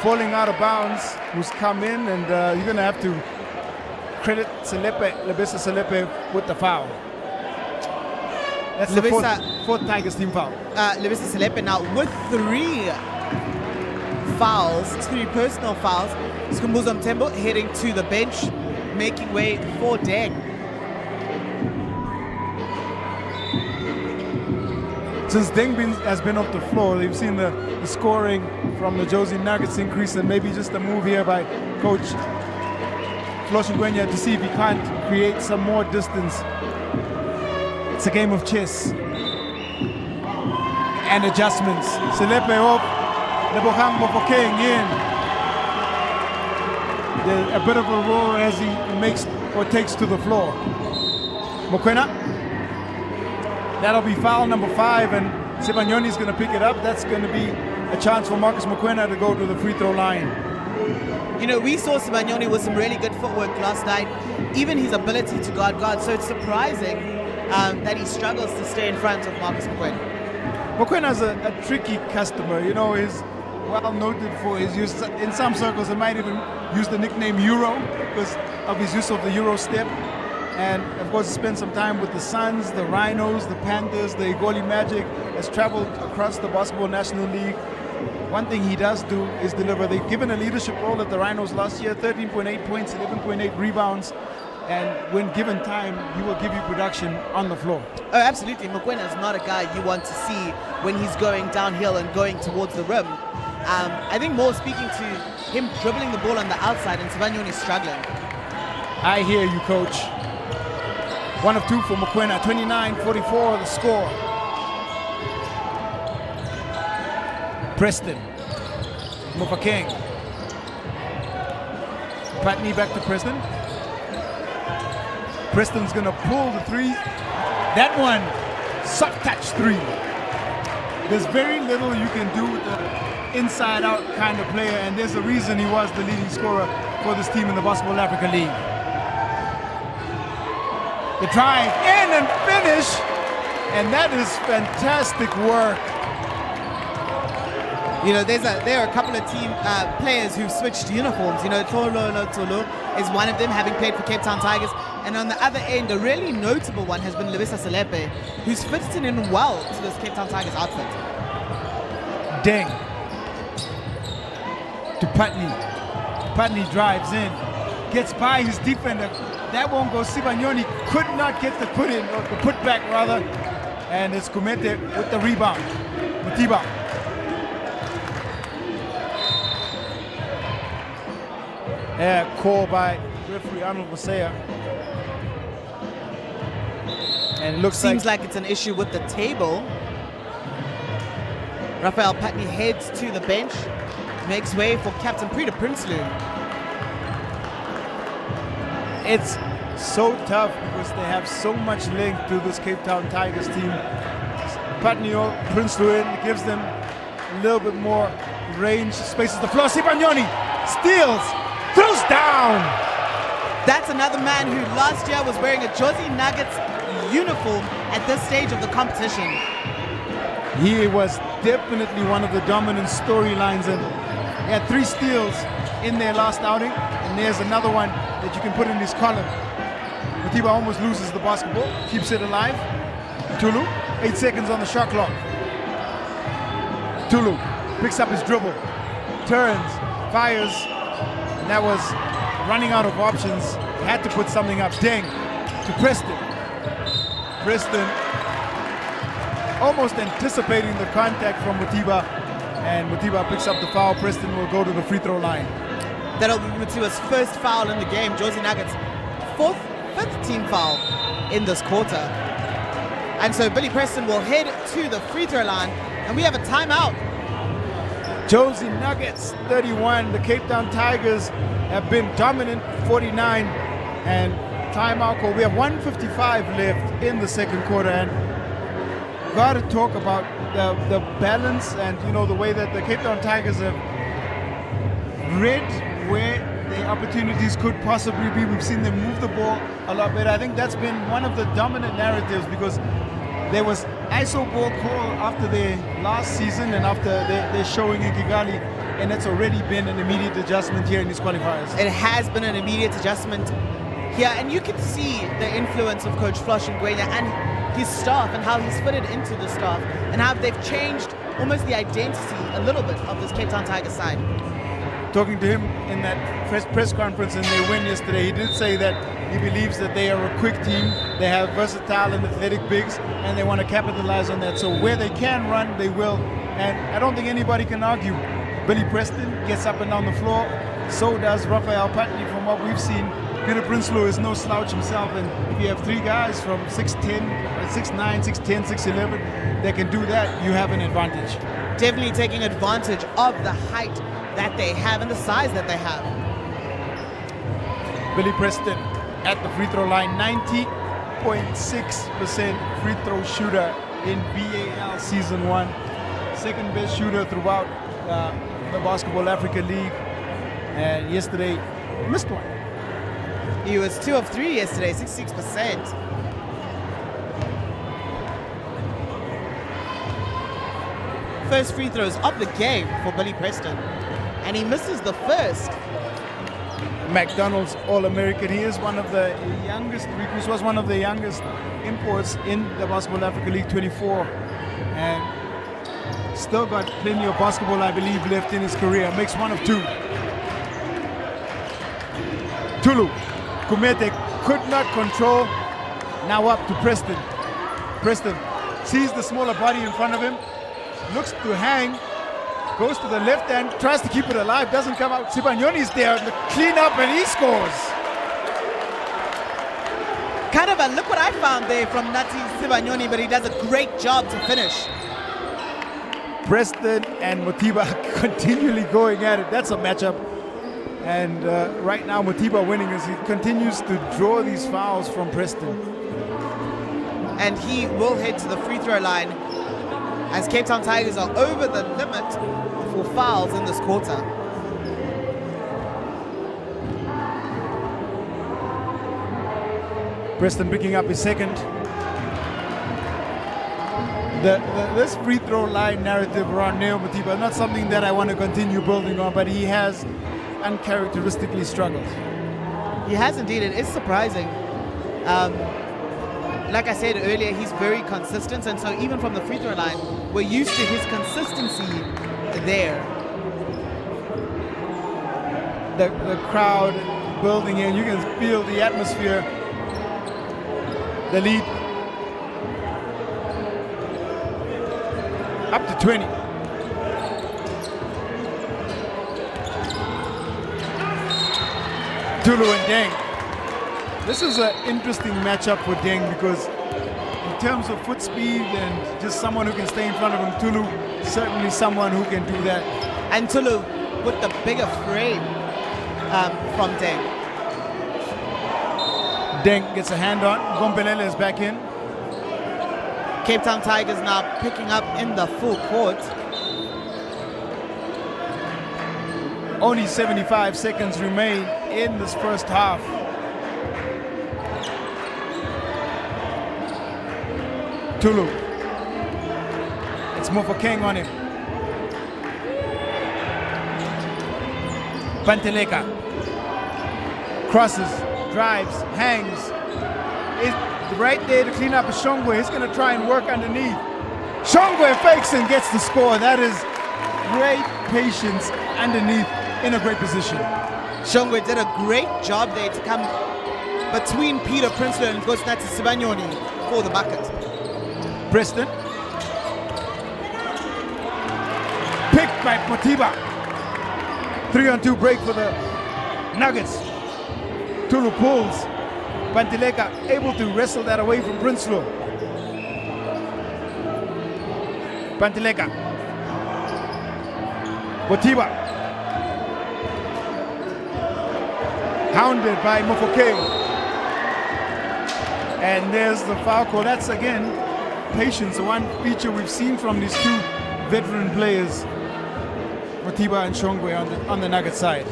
Speaker 1: falling out of bounds, who's come in, and you're going to have to credit Lebisa Selepe with the foul. That's the fourth Tigers team foul.
Speaker 2: Lebisa Selepe now with 3 fouls, 3 personal fouls. Skumbuzam Tembo heading to the bench, making way for Deng.
Speaker 1: Since Deng has been off the floor, they've seen the scoring from the Jozi Nuggets increase, and maybe just a move here by Coach Floshingwenya to see if he can't create some more distance. It's a game of chess and adjustments. Selepe off, Lebohang Mofokeng in. There's a bit of a roar as he makes or takes to the floor. Mokwena. That'll be foul number 5, and Sibanyoni's going to pick it up. That's going to be a chance for Marcus Mokwena to go to the free throw line.
Speaker 2: You know, we saw Sibanyoni with some really good footwork last night, even his ability to guard, so it's surprising that he struggles to stay in front of Marcus Mokwena.
Speaker 1: Mokwena's a tricky customer. You know, he's well noted for his use. In some circles, they might even use the nickname Euro because of his use of the Euro step. And of course, he spent some time with the Suns, the Rhinos, the Panthers, the Igoli Magic, has traveled across the Basketball National League. One thing he does do is deliver. They've given a leadership role at the Rhinos last year, 13.8 points, 11.8 rebounds, and when given time, he will give you production on the floor.
Speaker 2: Oh, absolutely. Mokwena is not a guy you want to see when he's going downhill and going towards the rim. I think more speaking to him dribbling the ball on the outside and Sibanyoni struggling.
Speaker 1: I hear you, Coach. 1 of 2 for Mokwena, 29-44 the score. Preston, Mofokeng. Patney back to Preston. Preston's gonna pull the 3. That one, soft touch 3. There's very little you can do with the inside-out kind of player, and there's a reason he was the leading scorer for this team in the Basketball Africa League. The drive in and finish, and that is fantastic work.
Speaker 2: You know, there are a couple of team players who've switched uniforms. You know, Tolo is one of them, having played for Cape Town Tigers. And on the other end, a really notable one has been Lebisa Selepe, who's fitted in well to this Cape Town Tigers outfit.
Speaker 1: Deng to Patney. Patney drives in, gets by his defender. That won't go. Sibanyoni could not get the put in, or the put back rather. And it's Kumete with the rebound. Mutiba. Call by referee Arnold Masaya. And it looks
Speaker 2: Seems like it's an issue with the table. Raphael Patney heads to the bench, makes way for Captain Prita Prinsloo.
Speaker 1: It's so tough because they have so much length to this Cape Town Tigers team. Patney Prinsloo in, gives them a little bit more range, spaces the floor. Sibanyoni steals, throws down.
Speaker 2: That's another man who last year was wearing a Jozi Nuggets uniform at this stage of the competition.
Speaker 1: He was definitely one of the dominant storylines, and he had 3 steals in their last outing, and there's another one that you can put in his column. Mutiba almost loses the basketball, keeps it alive. Tulu, 8 seconds on the shot clock. Tulu picks up his dribble, turns, fires, and that was running out of options. Had to put something up. Deng to Preston. Preston almost anticipating the contact from Mutiba, and Mutiba picks up the foul. Preston will go to the free throw line.
Speaker 2: That'll be Mutiba's first foul in the game. Jozi Nuggets' 5th team foul in this quarter. And so Billy Preston will head to the free throw line, and we have a timeout.
Speaker 1: Jozi Nuggets 31. The Cape Town Tigers have been dominant 49, and timeout call. We have 1:55 left in the second quarter, and got to talk about the balance and the way that the Cape Town Tigers have read where the opportunities could possibly be. We've seen them move the ball a lot better. I think that's been one of the dominant narratives, because there was ISO ball call after their last season and after their showing in Kigali, and it's already been an immediate adjustment here in these qualifiers.
Speaker 2: It has been an immediate adjustment here, and you can see the influence of Coach Flosh Ngwenya and his staff, and how he's fitted into the staff, and how they've changed almost the identity a little bit of this Cape Town Tigers side.
Speaker 1: Talking to him in that press conference in their win yesterday, he did say that he believes that they are a quick team. They have versatile and athletic bigs, and they want to capitalize on that. So where they can run, they will. And I don't think anybody can argue. Billy Preston gets up and down the floor. So does Raphael Patney from what we've seen. Peter Prinsloo is no slouch himself, and if you have 3 guys from 6'10", 6'9", 6'10", 6'11", that can do that, you have an advantage.
Speaker 2: Definitely taking advantage of the height that they have and the size that they have.
Speaker 1: Billy Preston at the free throw line, 90.6% free throw shooter in B.A.L. Season 1. Second best shooter throughout the Basketball Africa League. And yesterday, missed one.
Speaker 2: He was 2 of 3 yesterday, 66%. First free throws of the game for Billy Preston, and he misses the first.
Speaker 1: McDonald's All-American. He is one of the youngest recruits, was one of the youngest imports in the Basketball Africa League, 24. And still got plenty of basketball, I believe, left in his career. Makes 1 of 2. Tulu. Kumete could not control. Now up to Preston. Preston sees the smaller body in front of him. Looks to hang. Goes to the left hand. Tries to keep it alive. Doesn't come out. Sibanyoni's there. The clean up, and he scores.
Speaker 2: Kind of a look what I found there from Nati Sibanyoni, but he does a great job to finish.
Speaker 1: Preston and Mutiba continually going at it. That's a matchup. And right now Mutiba winning as he continues to draw these fouls from Preston.
Speaker 2: And he will head to the free throw line as Cape Town Tigers are over the limit for fouls in this quarter.
Speaker 1: Preston picking up his second. This free throw line narrative around Neo Mutiba, not something that I want to continue building on, but he has uncharacteristically struggled.
Speaker 2: He has indeed. It is surprising. Like I said earlier, he's very consistent, and so even from the free throw line, we're used to his consistency there.
Speaker 1: the crowd building in. You can feel the atmosphere. The lead up to 20. Tulu and Deng. This is an interesting matchup for Deng because in terms of foot speed and just someone who can stay in front of him, Tulu certainly someone who can do that.
Speaker 2: And Tulu with the bigger frame from Deng.
Speaker 1: Deng gets a hand on. Gompelele is back in.
Speaker 2: Cape Town Tigers now picking up in the full court.
Speaker 1: Only 75 seconds remain in this first half. Tulu. It's Mofokeng on him. Panteleka. Crosses, drives, hangs. Is right there to clean up a Shongwe. He's going to try and work underneath. Shongwe fakes and gets the score. That is great patience underneath in a great position.
Speaker 2: Shongwe did a great job there to come between Peter Prinsloo and Gosnati Sibanyoni for the bucket.
Speaker 1: Preston. Picked by Motiba. 3-on-2 break for the Nuggets. Tulu pulls. Panteleka able to wrestle that away from Prinsloo. Panteleka. Motiba. Hounded by Mofokeng. And there's the foul call. That's again patience, the one feature we've seen from these two veteran players, Motiba and Shongwe on the Nugget side.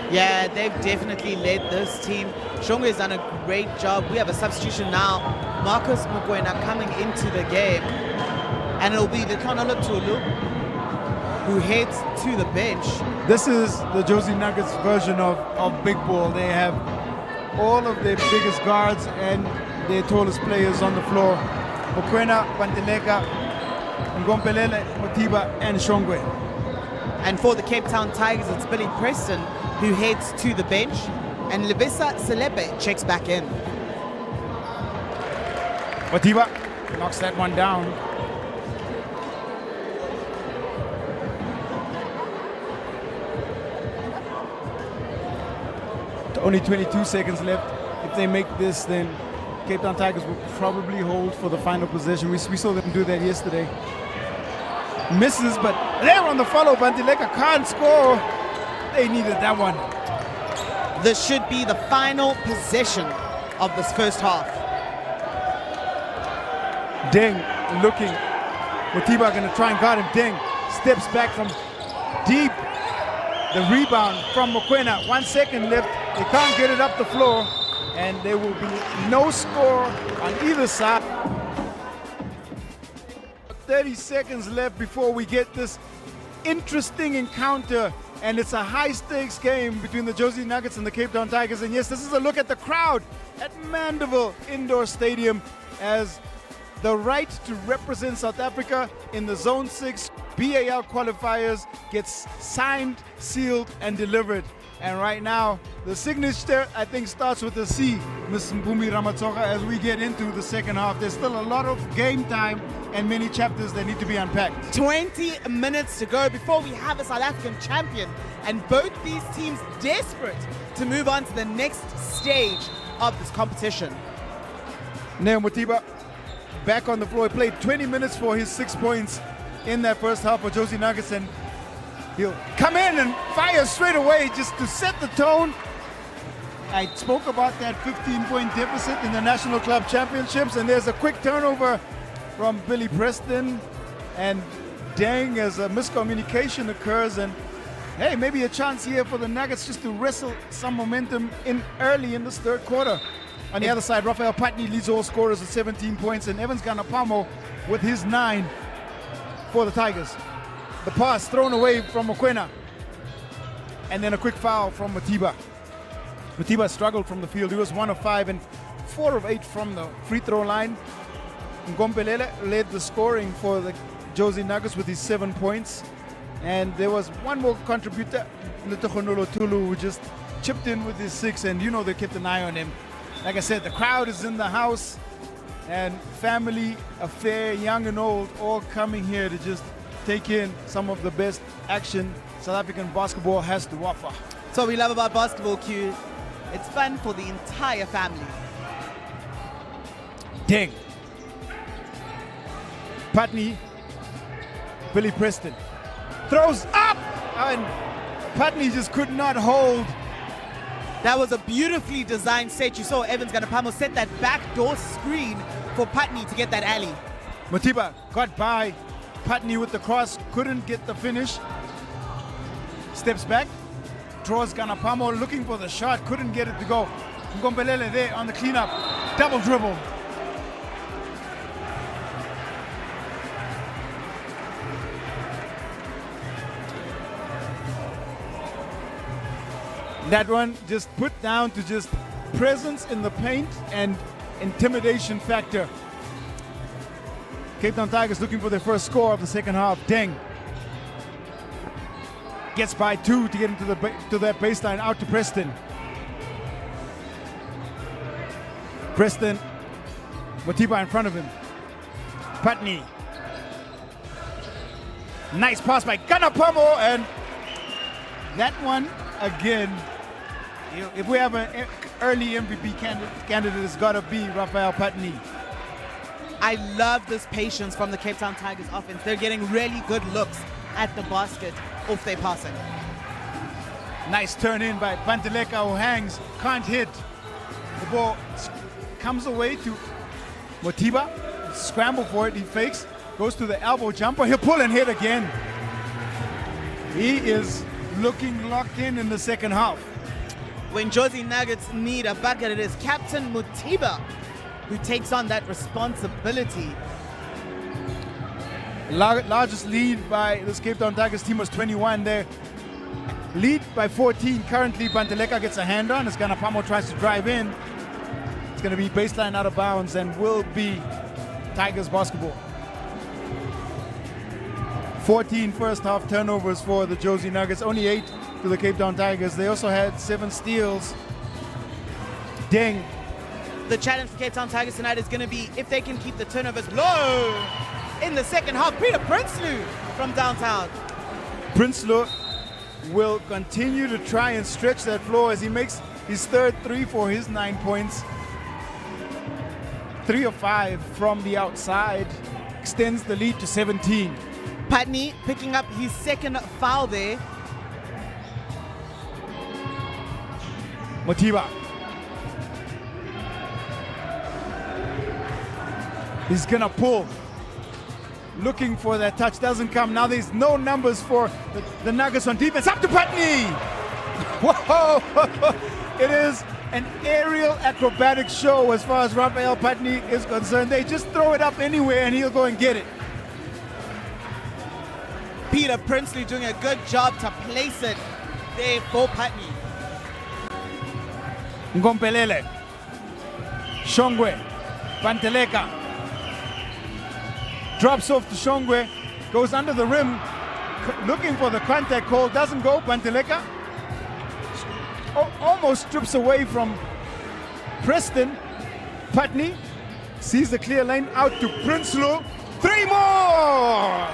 Speaker 2: Yeah, they've definitely led this team. Shongwe has done a great job. We have a substitution now. Marcus Mokoena coming into the game. And it'll be the Kanala Tulu who heads to the bench.
Speaker 1: This is the Jozi Nuggets version of big ball. They have all of their biggest guards and their tallest players on the floor. Mokoena, Panteleka, Ngompelele, Motiba, and Shongwe.
Speaker 2: And for the Cape Town Tigers, it's Billy Preston who heads to the bench, and Lebisa Selepe checks back in.
Speaker 1: Motiba knocks that one down. Only 22 seconds left. If they make this, then Cape Town Tigers will probably hold for the final possession. We saw them do that yesterday. Misses, but they're on the follow. Panteleka can't score. They needed that one.
Speaker 2: This should be the final possession of this first half.
Speaker 1: Deng looking. Motiba going to try and guard him. Deng steps back from deep. The rebound from Mokoena. 1 second left. They can't get it up the floor. And there will be no score on either side. 30 seconds left before we get this interesting encounter. And it's a high-stakes game between the Jozi Nuggets and the Cape Town Tigers. And yes, this is a look at the crowd at Mandeville Indoor Stadium as the right to represent South Africa in the Zone 6 B.A.L qualifiers gets signed, sealed, and delivered. And right now, the signature, I think, starts with a C, Ms. Mpumi Ramatsoka, as we get into the second half. There's still a lot of game time and many chapters that need to be unpacked.
Speaker 2: 20 minutes to go before we have a South African champion, and both these teams desperate to move on to the next stage of this competition.
Speaker 1: Neo Motiba back on the floor. He played 20 minutes for his 6 points in that first half for Jozi Nuggets, and he'll come in and fire straight away just to set the tone. I spoke about that 15-point deficit in the National Club Championships, and there's a quick turnover from Billy Preston and Deng as a miscommunication occurs, and hey, maybe a chance here for the Nuggets just to wrestle some momentum in early in this third quarter. On the other side, Raphael Patney leads all scorers at 17 points, and Evans Ganapolo with his 9 for the Tigers. The pass thrown away from Mokoena, and then a quick foul from Motiba. Motiba struggled from the field. He was 1 of 5 and 4 of 8 from the free throw line. Ngompelele led the scoring for the Jozi Nuggets with his 7 points. And there was one more contributor, Letogonolo Tulu, who just chipped in with his 6, and you know they kept an eye on him. Like I said, the crowd is in the house, and family, affair, young and old, all coming here to just take in some of the best action South African basketball has to offer.
Speaker 2: That's what we love about basketball, Q. It's fun for the entire family.
Speaker 1: Ding. Patney, Billy Preston throws up, and Patney just could not hold.
Speaker 2: That was a beautifully designed set. You saw Evans Ganapolo set that backdoor screen for Patney to get that alley.
Speaker 1: Mutiba got by. Patney with the cross, couldn't get the finish. Steps back, draws Ganapolo, looking for the shot, couldn't get it to go. Ngombelele there on the cleanup, double dribble. That one just put down to just presence in the paint and intimidation factor. Cape Town Tigers looking for their first score of the second half. Deng gets by 2 to get into to that baseline, out to Preston. Preston, Matiba in front of him. Patney. Nice pass by Ganapolo, and that one again. If we have an early MVP candidate, it's got to be Rafael Patney.
Speaker 2: I love this patience from the Cape Town Tigers offense. They're getting really good looks at the basket off their passing.
Speaker 1: Nice turn in by Panteleka, who hangs, can't hit. The ball comes away to Motiba, scramble for it, he fakes, goes to the elbow jumper, he'll pull and hit again. He is looking locked in the second half.
Speaker 2: When Jozi Nuggets need a bucket, it is Captain Mutiba who takes on that responsibility.
Speaker 1: Largest lead by this Cape Town Tigers team was 21 there. Lead by 14 currently. Panteleka gets a hand on as Ganapolo tries to drive in. It's going to be baseline out of bounds and will be Tigers basketball. 14 first half turnovers for the Jozi Nuggets, only 8 to the Cape Town Tigers. They also had 7 steals. Deng.
Speaker 2: The challenge for Cape Town Tigers tonight is going to be if they can keep the turnovers low in the second half. Peter Prinsloo from downtown.
Speaker 1: Prinsloo will continue to try and stretch that floor as he makes his third 3 for his 9 points. 3 of 5 from the outside, extends the lead to 17.
Speaker 2: Patney picking up his second foul there.
Speaker 1: Motiba. He's gonna pull. Looking for that touch, doesn't come. Now there's no numbers for the Nuggets on defense. Up to Patney! Whoa! It is an aerial acrobatic show as far as Rafael Patney is concerned. They just throw it up anywhere and he'll go and get it.
Speaker 2: Peter Prinsloo doing a good job to place it there for Patney.
Speaker 1: Ngompelele, Shongwe, Panteleka, drops off to Shongwe, goes under the rim, looking for the contact call, doesn't go. Panteleka almost strips away from Preston. Patney sees the clear lane, out to Prinsloo. 3 more!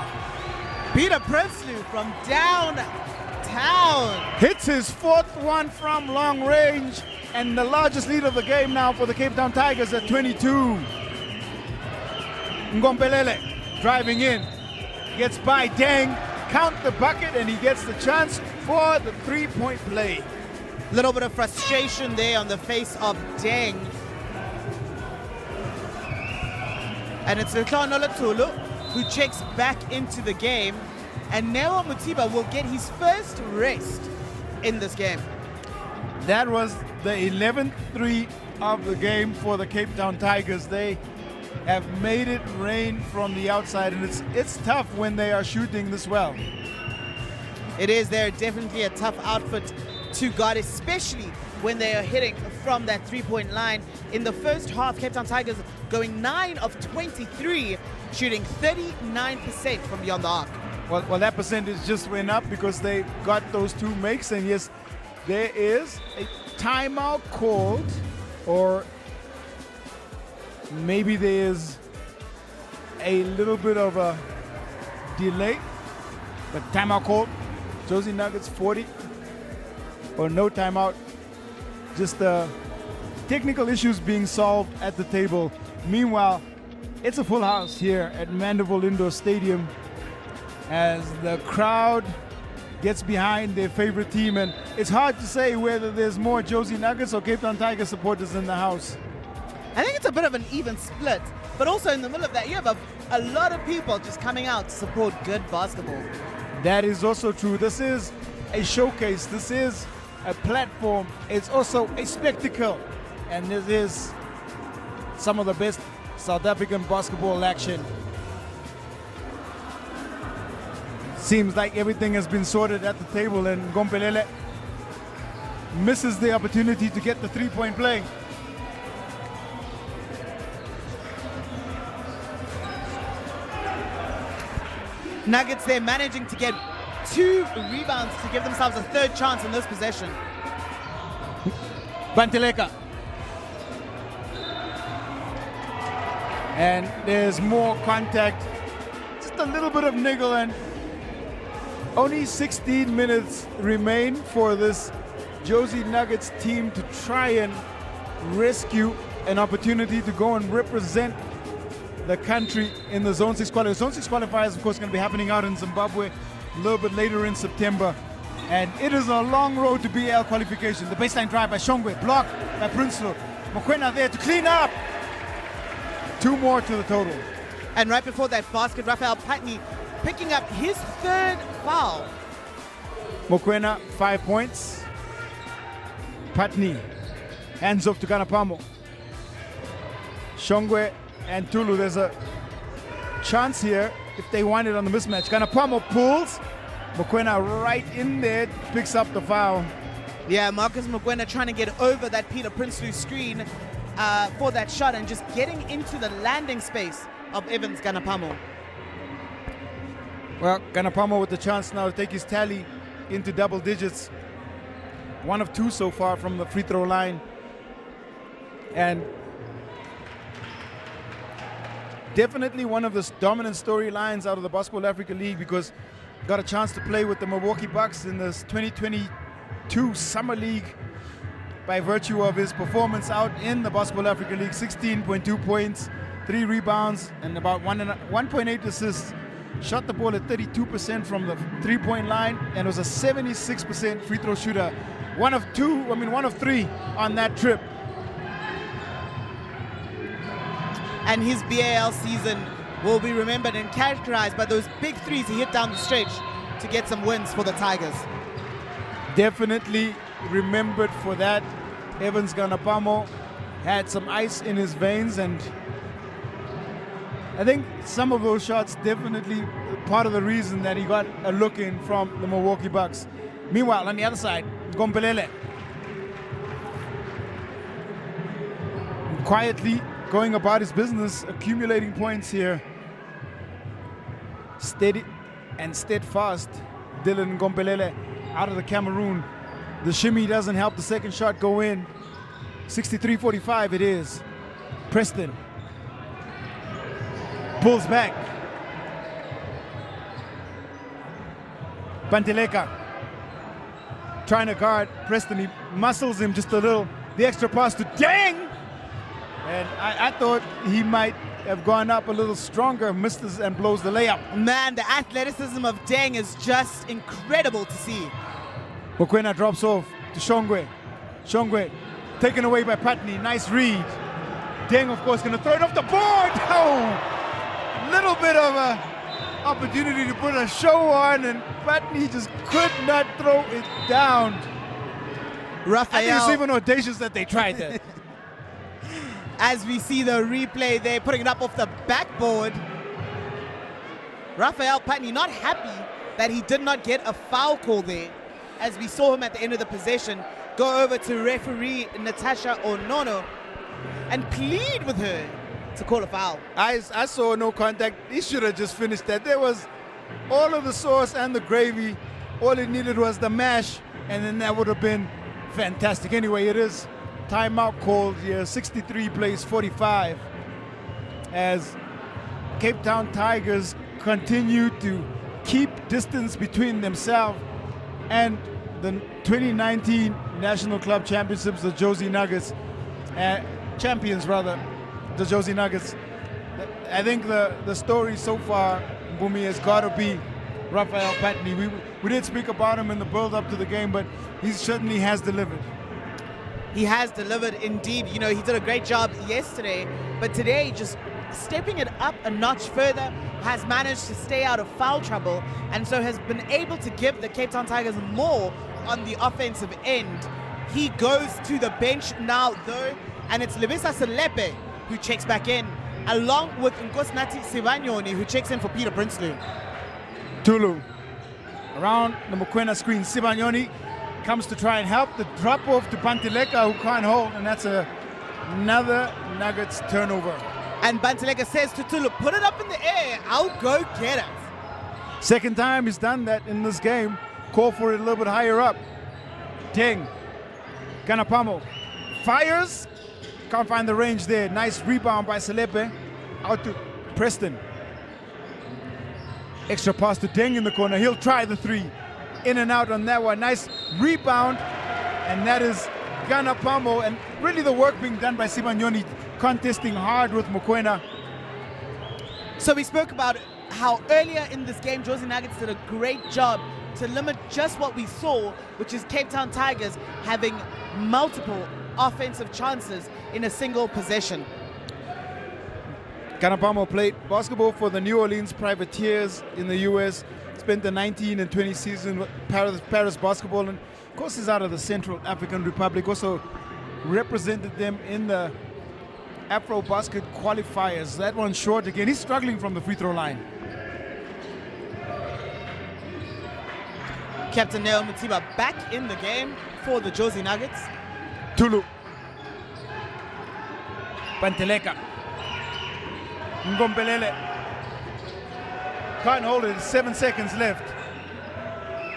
Speaker 2: Peter Prinsloo from downtown
Speaker 1: hits his 4th one from long range, and the largest lead of the game now for the Cape Town Tigers at 22. Ngompelele driving in, gets by Deng, count the bucket, and he gets the chance for the 3-point play.
Speaker 2: Little bit of frustration there on the face of Deng. And it's Letogonolo Tulu who checks back into the game, and Neo Mutiba will get his first rest in this game.
Speaker 1: That was the 11th 3 of the game for the Cape Town Tigers. They have made it rain from the outside, and it's tough when they are shooting this well.
Speaker 2: It is. They're definitely a tough outfit to guard, especially when they are hitting from that 3-point line. In the first half, Cape Town Tigers going 9 of 23, shooting 39% from beyond the arc.
Speaker 1: Well, that percentage just went up because they got those 2 makes, and yes, there is a timeout called, or maybe there's a little bit of a delay, but timeout called. Jozi Nuggets 40, or no timeout. Just technical issues being solved at the table. Meanwhile, it's a full house here at Mandeville Indoor Stadium as the crowd gets behind their favorite team, and it's hard to say whether there's more Jozi Nuggets or Cape Town Tigers supporters in the house.
Speaker 2: I think it's a bit of an even split, but also in the middle of that, you have a lot of people just coming out to support good basketball.
Speaker 1: That is also true. This is a showcase. This is a platform. It's also a spectacle, and this is some of the best South African basketball action. Seems like everything has been sorted at the table, and Gompelele misses the opportunity to get the 3-point play.
Speaker 2: Nuggets, they're managing to get 2 rebounds to give themselves a 3rd chance in this possession.
Speaker 1: Banteleka. And there's more contact. Just a little bit of niggle, and only 16 minutes remain for this Jozi Nuggets team to try and rescue an opportunity to go and represent the country in the Zone 6 qualifiers. Zone 6 qualifiers, of course, going to be happening out in Zimbabwe a little bit later in September. And it is a long road to B.A.L qualification. The baseline drive by Shongwe, blocked by Prinsloo. Mokoena there to clean up. 2 more to the total.
Speaker 2: And right before that basket, Raphael Patney picking up his 3rd foul.
Speaker 1: Mokoena, 5 points. Patney, hands off to Ganapolo. Shongwe and Tulu, there's a chance here if they want it on the mismatch. Ganapolo pulls. Mokoena right in there, picks up the foul.
Speaker 2: Yeah, Marcus Mokoena trying to get over that Peter Prinsloo screen for that shot and just getting into the landing space of Evans Ganapolo.
Speaker 1: Well, Ganapolo with the chance now to take his tally into double digits. 1 of 2 so far from the free throw line. And definitely one of the dominant storylines out of the Basketball Africa League, because got a chance to play with the Milwaukee Bucks in this 2022 Summer League by virtue of his performance out in the Basketball Africa League. 16.2 points, 3 rebounds, and about 1.8 assists. Shot the ball at 32% from the 3-point line, and was a 76% free throw shooter. 1 of 3 on that trip.
Speaker 2: And his B.A.L season will be remembered and characterized by those big threes he hit down the stretch to get some wins for the Tigers.
Speaker 1: Definitely remembered for that. Evans Ganapolo had some ice in his veins, and I think some of those shots definitely part of the reason that he got a look in from the Milwaukee Bucks. Meanwhile, on the other side, Gompelele quietly going about his business, accumulating points here. Steady and steadfast, Dylan Gompelele out of the Cameroon. The shimmy doesn't help the second shot go in. 63-45 it is. Preston pulls back. Banteleka trying to guard Preston. He muscles him just a little. The extra pass to Dang! And I thought he might have gone up a little stronger, misses and blows the layup.
Speaker 2: Man, the athleticism of Deng is just incredible to see.
Speaker 1: Mokoena drops off to Shongwe. Shongwe taken away by Patney. Nice read. Deng, of course, going to throw it off the board. Oh, little bit of a opportunity to put a show on, and Patney just could not throw it down.
Speaker 2: Raphael,
Speaker 1: I think it's even audacious that they tried that.
Speaker 2: As we see the replay, they're putting it up off the backboard. Raphael Patney not happy that he did not get a foul call there, as we saw him at the end of the possession go over to referee Natasha Onono and plead with her to call a foul.
Speaker 1: I saw no contact. He should have just finished that. There was all of the sauce and the gravy. All it needed was the mash, and then that would have been fantastic. Anyway, it is timeout called here. 63 plays 45 as Cape Town Tigers continue to keep distance between themselves and the 2019 National Club Championships, the Jozi Nuggets, champions rather, the Jozi Nuggets. I think the story so far, Bumi, has got to be Rafael Patney. We did speak about him in the build-up to the game, but he certainly has delivered.
Speaker 2: He has delivered indeed. You know, he did a great job yesterday, but today just stepping it up a notch further, has managed to stay out of foul trouble, and so has been able to give the Cape Town Tigers more on the offensive end. He goes to the bench now though, and it's Lebisa Selepe who checks back in, along with Nkosinathi Sibanyoni who checks in for Peter Prinsloo.
Speaker 1: Tulu around the Mokoena screen. Sibanyoni comes to try and help. The drop off to Bantileka, who can't hold, and that's another Nuggets turnover.
Speaker 2: And Bantileka says to Tulu, put it up in the air, I'll go get it.
Speaker 1: Second time he's done that in this game. Call for it a little bit higher up. Teng, Ganapolo fires, can't find the range there. Nice rebound by Selepe, out to Preston. Extra pass to Teng in the corner, he'll try the three. In and out on that one, nice rebound, and that is Ganapolo, and really the work being done by Sibanyoni, contesting hard with Mokoena.
Speaker 2: So we spoke about how earlier in this game, Jozi Nuggets did a great job to limit just what we saw, which is Cape Town Tigers having multiple offensive chances in a single possession.
Speaker 1: Ganapolo played basketball for the New Orleans Privateers in the US, spent the 19 and 20 season with Paris basketball, and of course he's out of the Central African Republic, also represented them in the Afro Basket qualifiers. That one's short again. He's struggling from the free throw line.
Speaker 2: Captain Neo Mutiba back in the game for the Jozi Nuggets.
Speaker 1: Tulu. Banteleka. Ngombelele. Can't hold it. 7 seconds left.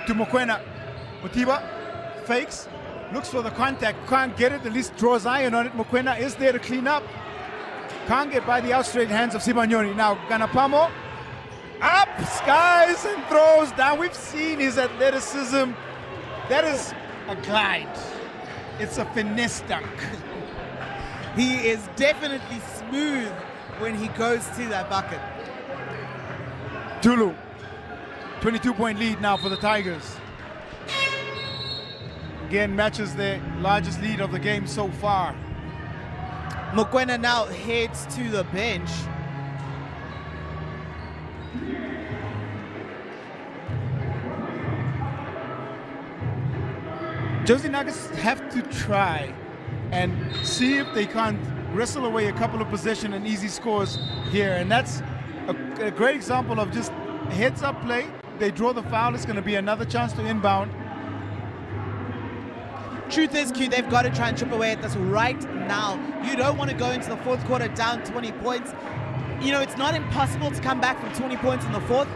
Speaker 1: To Mokoena. Mutiba fakes. Looks for the contact. Can't get it. At least draws iron on it. Mokoena is there to clean up. Can't get by the outstretched hands of Sibanyoni. Now Ganapolo. Up, skies, and throws down. We've seen his athleticism. That is a glide. It's a finesse dunk.
Speaker 2: He is definitely smooth when he goes to that bucket.
Speaker 1: Tulu, 22-point lead now for the Tigers. Again, matches their largest lead of the game so far.
Speaker 2: Mokoena now heads to the bench.
Speaker 1: Jozi Nuggets have to try and see if they can't wrestle away a couple of possession and easy scores here, and that's a great example of just heads up play. They draw the foul, it's going to be another chance to inbound.
Speaker 2: Truth is, Q, they've got to try and chip away at this right now. You don't want to go into the fourth quarter down 20 points. You know, it's not impossible to come back from 20 points in the fourth,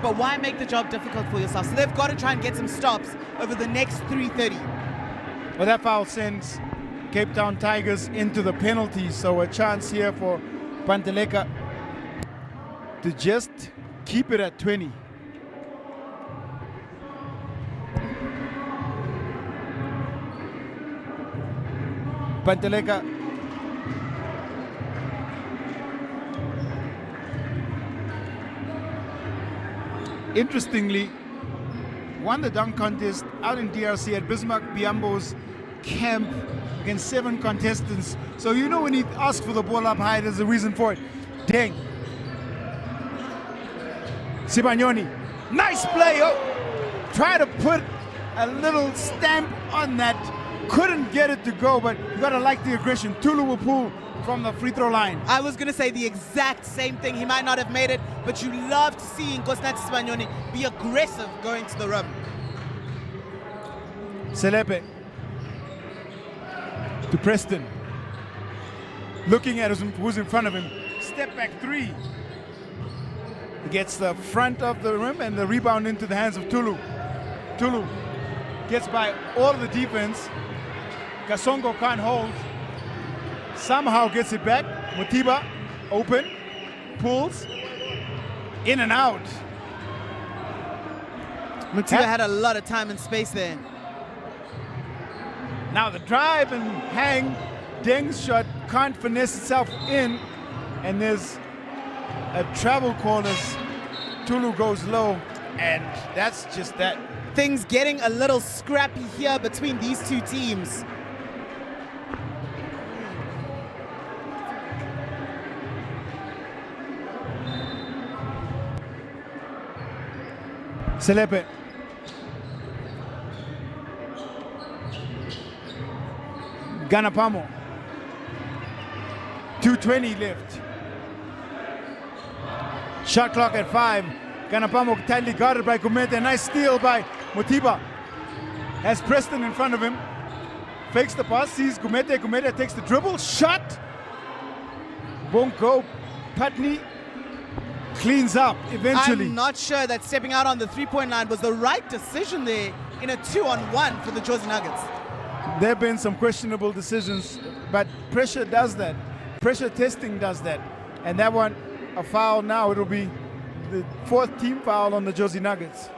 Speaker 2: but why make the job difficult for yourself? So they've got to try and get some stops over the next 3:30.
Speaker 1: Well, that foul sends Cape Town Tigers into the penalty, so a chance here for Banteleka to just keep it at 20. Banteleka interestingly won the dunk contest out in DRC at Bismarck Biambo's camp against 7 contestants. So you know when he asks for the ball up high, there's a reason for it. Dang. Sibanyoni, nice play. Oh, try to put a little stamp on that. Couldn't get it to go, but you gotta like the aggression. Tulu Wapu from the free throw line.
Speaker 2: I was gonna say the exact same thing. He might not have made it, but you love to see Nkosinathi Sibanyoni be aggressive going to the rim.
Speaker 1: Selepe to Preston. Looking at who's in front of him. Step back 3. gets the front of the rim and the rebound into the hands of Tulu. Tulu gets by all of the defense. Kasongo can't hold. Somehow gets it back. Mutiba open, pulls, in and out.
Speaker 2: Mutiba had a lot of time and space there.
Speaker 1: Now the drive and hang, Deng's shot can't finesse itself in, and there's a travel call as Tulu goes low, and that's just that.
Speaker 2: Things getting a little scrappy here between these two teams.
Speaker 1: Selepe. Ganapamo. 2:20 left. Shot clock at 5. Ganapamo tightly guarded by Gumete. Nice steal by Mutiba. Has Preston in front of him. Fakes the pass, sees Gumete. Gumete takes the dribble. Shot. Won't go. Patney cleans up eventually.
Speaker 2: I'm not sure that stepping out on the three-point line was the right decision there in a 2-on-1 for the Jozi Nuggets.
Speaker 1: There have been some questionable decisions, but pressure does that. Pressure testing does that. And that one, a foul now, it'll be the 4th team foul on the Jozi Nuggets.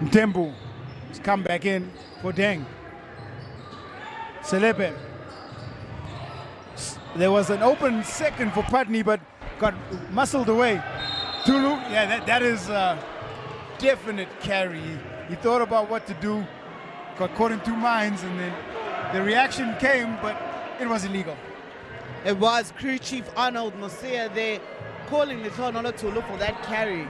Speaker 1: Mtembu has come back in for Deng. Selepe. There was an open second for Patney, but got muscled away. Tulu, yeah, that is a definite carry. He thought about what to do, got caught in two minds, and then the reaction came, but it was illegal.
Speaker 2: It was crew chief Arnold Mosea there calling the Tshwane Tulu for that carry.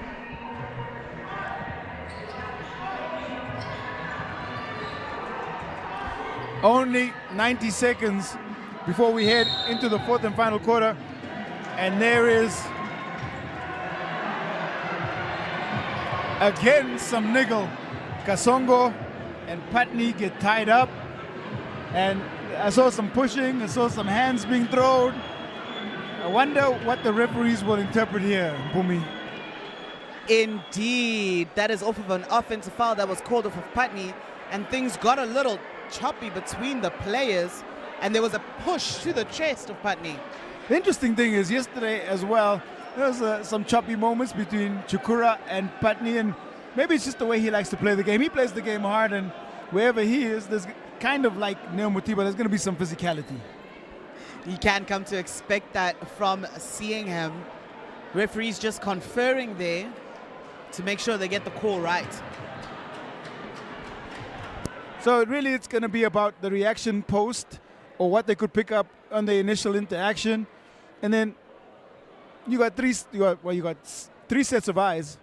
Speaker 1: Only 90 seconds before we head into the 4th and final quarter. And there is, again, some niggle. Kasongo and Patney get tied up. And I saw some pushing, I saw some hands being thrown. I wonder what the referees will interpret here, Bumi.
Speaker 2: Indeed, that is off of an offensive foul that was called off of Patney, and things got a little choppy between the players, and there was a push to the chest of Patney.
Speaker 1: The interesting thing is yesterday as well, there was some choppy moments between Chukura and Patney, and maybe it's just the way he likes to play the game. He plays the game hard, and wherever he is, there's kind of like Neo Mutiba, there's going to be some physicality.
Speaker 2: You can come to expect that from seeing him. Referees just conferring there to make sure they get the call right.
Speaker 1: So really it's going to be about the reaction post or what they could pick up on the initial interaction. And then you got three sets of eyes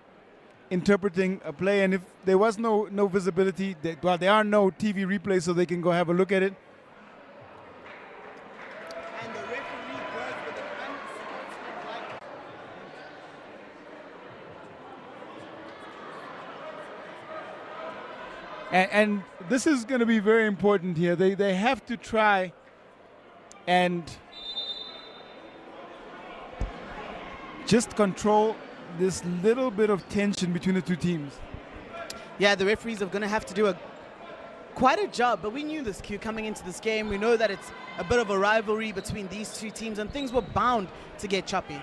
Speaker 1: interpreting a play, and if there was no visibility, there are no TV replays so they can go have a look at it.
Speaker 2: And the referee goes with an unsportsmanlike.
Speaker 1: And this is going to be very important here. They have to try and just control this little bit of tension between the two teams.
Speaker 2: Yeah, the referees are going to have to do quite a job, but we knew this, Q, coming into this game. We know that it's a bit of a rivalry between these two teams, and things were bound to get choppy.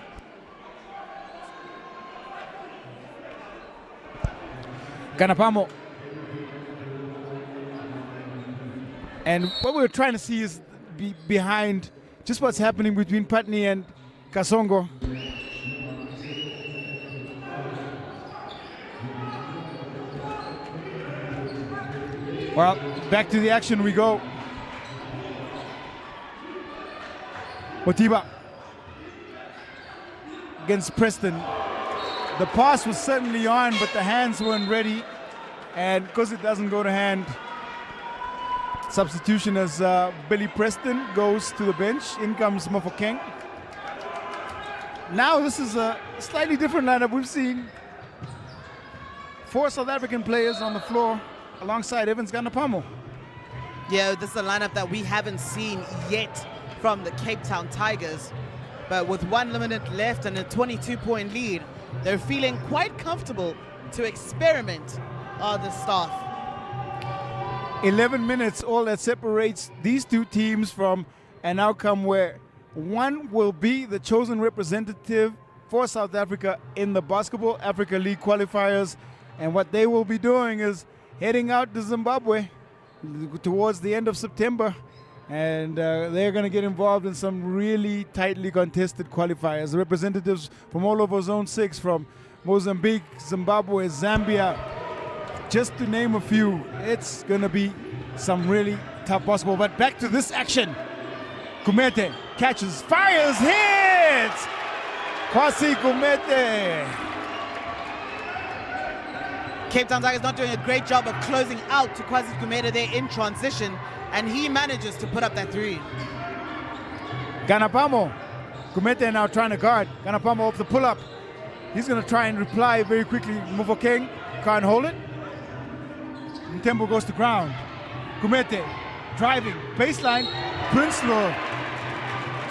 Speaker 1: Ganapamo. And what we're trying to see is behind just what's happening between Patney and Kasongo. Well, back to the action we go. Mutiba against Preston. The pass was certainly on, but the hands weren't ready. And because it doesn't go to hand, substitution as Billy Preston goes to the bench. In comes Mofokeng. Now this is a slightly different lineup. We've seen 4 South African players on the floor alongside Evans Ganapolo.
Speaker 2: Yeah, this is a lineup that we haven't seen yet from the Cape Town Tigers. But with 1 minute left and a 22-point lead, they're feeling quite comfortable to experiment on the staff.
Speaker 1: 11 minutes, all that separates these two teams from an outcome where one will be the chosen representative for South Africa in the Basketball Africa League qualifiers. And what they will be doing is heading out to Zimbabwe towards the end of September. And they're going to get involved in some really tightly contested qualifiers. Representatives from all over Zone 6, from Mozambique, Zimbabwe, Zambia, just to name a few. It's going to be some really tough basketball. But back to this action. Kumete catches, fires, hits! Kwasi Kumete.
Speaker 2: Cape Town Tigers not doing a great job of closing out to Kwasi Kumete there in transition, and he manages to put up that 3.
Speaker 1: Ganapolo. Kumete now trying to guard. Ganapolo off the pull-up. He's going to try and reply very quickly. Mufo King can't hold it. Ntembo goes to ground. Kumete driving, baseline. Prinsloo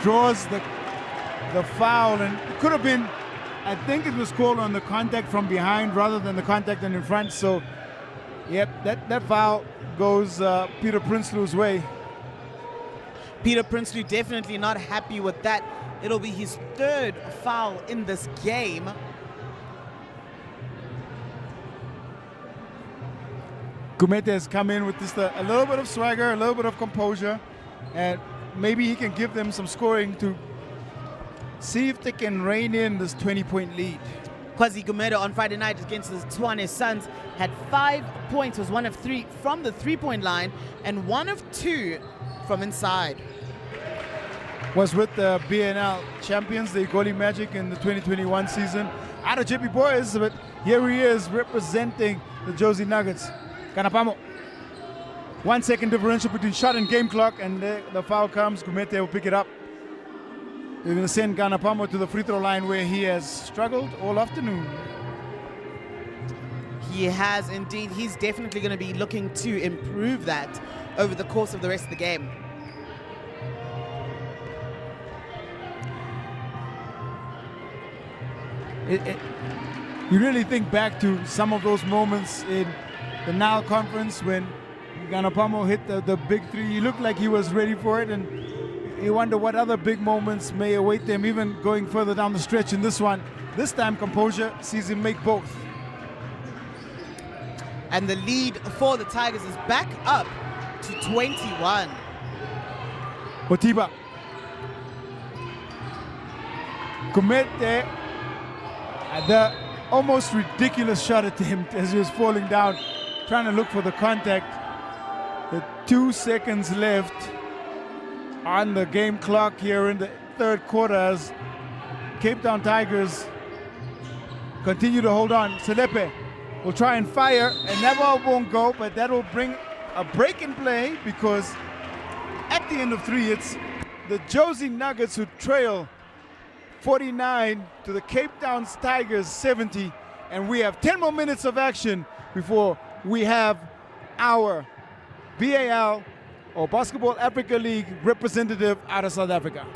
Speaker 1: draws the foul, and it could have been, I think it was called on the contact from behind rather than the contact in front. So, yep, that foul goes Peter Prinsloo's way.
Speaker 2: Peter Prinsloo definitely not happy with that. It'll be his 3rd foul in this game.
Speaker 1: Kumete has come in with just a little bit of swagger, a little bit of composure, and maybe he can give them some scoring to see if they can rein in this 20-point lead.
Speaker 2: Kwasi Kumete on Friday night against the Tshwane Suns had 5 points, was 1 of 3 from the 3-point line and 1 of 2 from inside.
Speaker 1: Was with the B.A.L champions, the Igoli Magic, in the 2021 season. Out of JP Boys, but here he is representing the Jozi Nuggets. Ganapolo. 1 second differential between shot and game clock, and the foul comes. Kumete will pick it up. They're going to send Ganapolo to the free throw line, where he has struggled all afternoon.
Speaker 2: He has indeed. He's definitely going to be looking to improve that over the course of the rest of the game.
Speaker 1: You really think back to some of those moments in the NAL conference when Ganapolo hit the big 3. He looked like he was ready for it, and you wonder what other big moments may await them, even going further down the stretch in this one. This time, composure sees him make both.
Speaker 2: And the lead for the Tigers is back up to 21.
Speaker 1: Motiba. Kumete, the almost ridiculous shot attempt as he was falling down, trying to look for the contact. The 2 seconds left on the game clock here in the 3rd quarter as Cape Town Tigers continue to hold on. Selepe will try and fire, and that ball won't go, but that will bring a break in play, because at the end of 3, it's the Jozi Nuggets who trail 49 to the Cape Town Tigers 70, and we have 10 more minutes of action before we have our B.A.L or Basketball Africa League representative out of South Africa.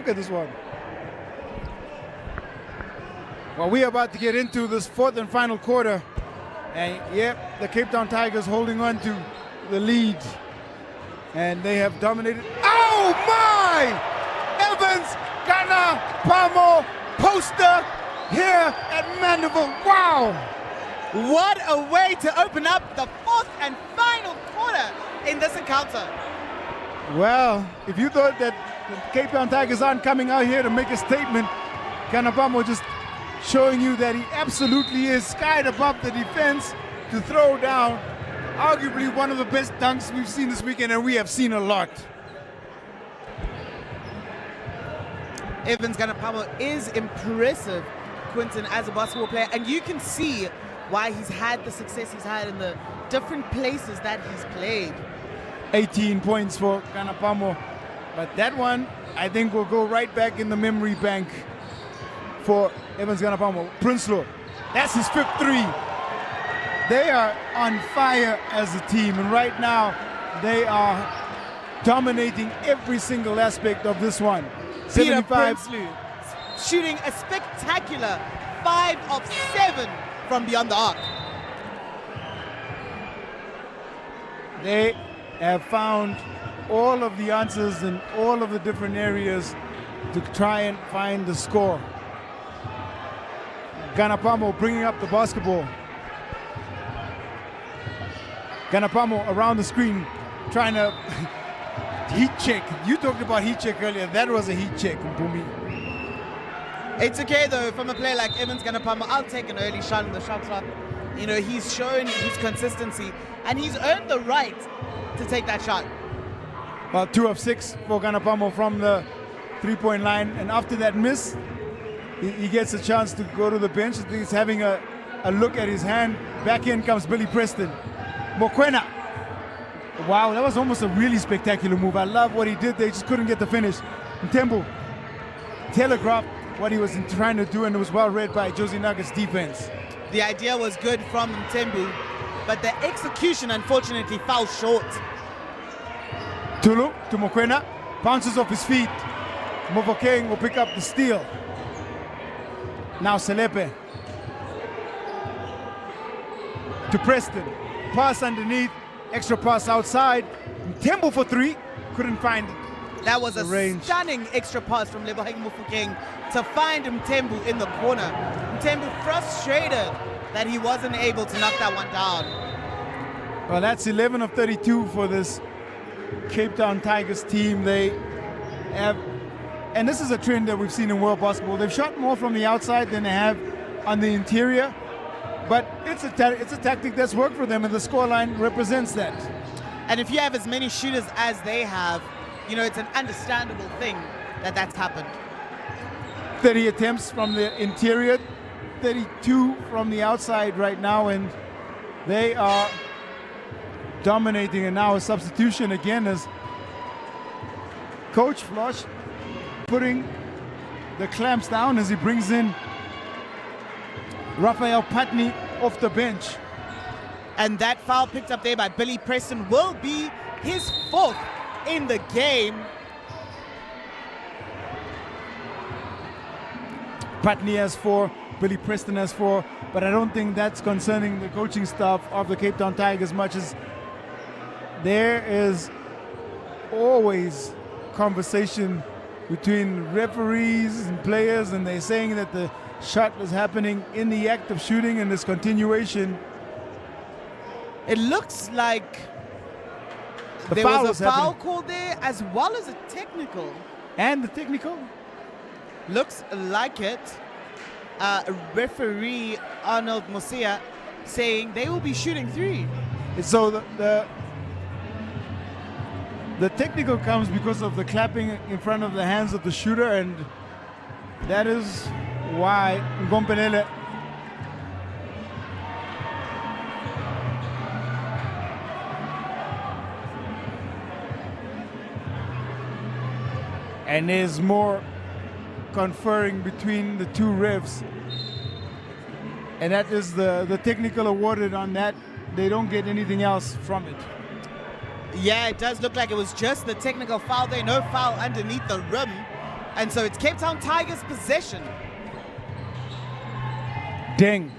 Speaker 1: Look at this one. Well, we're about to get into this fourth and final quarter. And yep, the Cape Town Tigers holding on to the lead. And they have dominated. Oh my! Evans, Ganapolo, poster here at Mandeville. Wow!
Speaker 2: What a way to open up the fourth and final quarter in this encounter.
Speaker 1: Well, if you thought that the Cape Town Tigers aren't coming out here to make a statement, Ganapolo just showing you that he absolutely is skied above the defense to throw down arguably one of the best dunks we've seen this weekend, and we have seen a lot.
Speaker 2: Evans Ganapolo is impressive, Quinton, as a basketball player, and you can see why he's had the success he's had in the different places that he's played.
Speaker 1: 18 points for Ganapolo, but that one I think will go right back in the memory bank for Evans Ganapolo. Prinsloo, that's his fifth three. They are on fire as a team, and right now they are dominating every single aspect of this one.
Speaker 2: Peter
Speaker 1: 75.
Speaker 2: Prinsloo shooting a spectacular 5 of 7 from beyond the arc.
Speaker 1: They have found all of the answers in all of the different areas to try and find the score. Ganapolo bringing up the basketball. Ganapolo around the screen trying to heat check. You talked about heat check earlier. That was a heat check, Mpumi.
Speaker 2: It's okay though, from a player like Evans Ganapolo, I'll take an early shot in the shot clock. You know, he's shown his consistency and he's earned the right to take that shot.
Speaker 1: Well, 2 of 6 for Ganapolo from the three-point line, and after that miss, he gets a chance to go to the bench. He's having a look at his hand. Back in comes Billy Preston. Mokoena. Wow, that was almost a really spectacular move. I love what he did there. He just couldn't get the finish. Mtembu telegraphed what he was trying to do, and it was well read by Jozi Nuggets defense.
Speaker 2: The idea was good from Mtembu, but the execution unfortunately fell short.
Speaker 1: Tulu to Mokoena, bounces off his feet. Mofokeng will pick up the steal. Now Selepe to Preston, pass underneath, extra pass outside. Mtembu for 3, couldn't find it.
Speaker 2: That was a
Speaker 1: range.
Speaker 2: stunning extra pass from Lebohang Mofokeng to find Mtembu in the corner. Mtembu frustrated that he wasn't able to knock that one down.
Speaker 1: Well, that's 11 of 32 for this Cape Town Tigers team. They have, and this is a trend that we've seen in world basketball, they've shot more from the outside than they have on the interior, but it's a tactic that's worked for them, and the scoreline represents that.
Speaker 2: And if you have as many shooters as they have, you know, it's an understandable thing that that's happened.
Speaker 1: 30 attempts from the interior, 32 from the outside right now, and they are dominating. And now a substitution again as Coach Flosh putting the clamps down as he brings in Raphael Patney off the bench.
Speaker 2: And that foul picked up there by Billy Preston will be his 4th in the game.
Speaker 1: Patney has 4, Billy Preston has 4, but I don't think that's concerning the coaching staff of the Cape Town Tigers much as there is always conversation between referees and players, and they're saying that the shot was happening in the act of shooting and this continuation.
Speaker 2: It looks like
Speaker 1: The
Speaker 2: there
Speaker 1: foul
Speaker 2: was
Speaker 1: was
Speaker 2: a foul
Speaker 1: happening.
Speaker 2: called there as well as a technical.
Speaker 1: And the technical?
Speaker 2: Looks like it. Referee Arnold Mosia saying they will be shooting 3.
Speaker 1: So the technical comes because of the clapping in front of the hands of the shooter, and that is why Ngompenele and there's more conferring between the two refs, and that is the technical awarded on that. They don't get anything else from it.
Speaker 2: Yeah, it does look like it was just the technical foul there. No foul underneath the rim. And so it's Cape Town Tigers possession.
Speaker 1: Ding.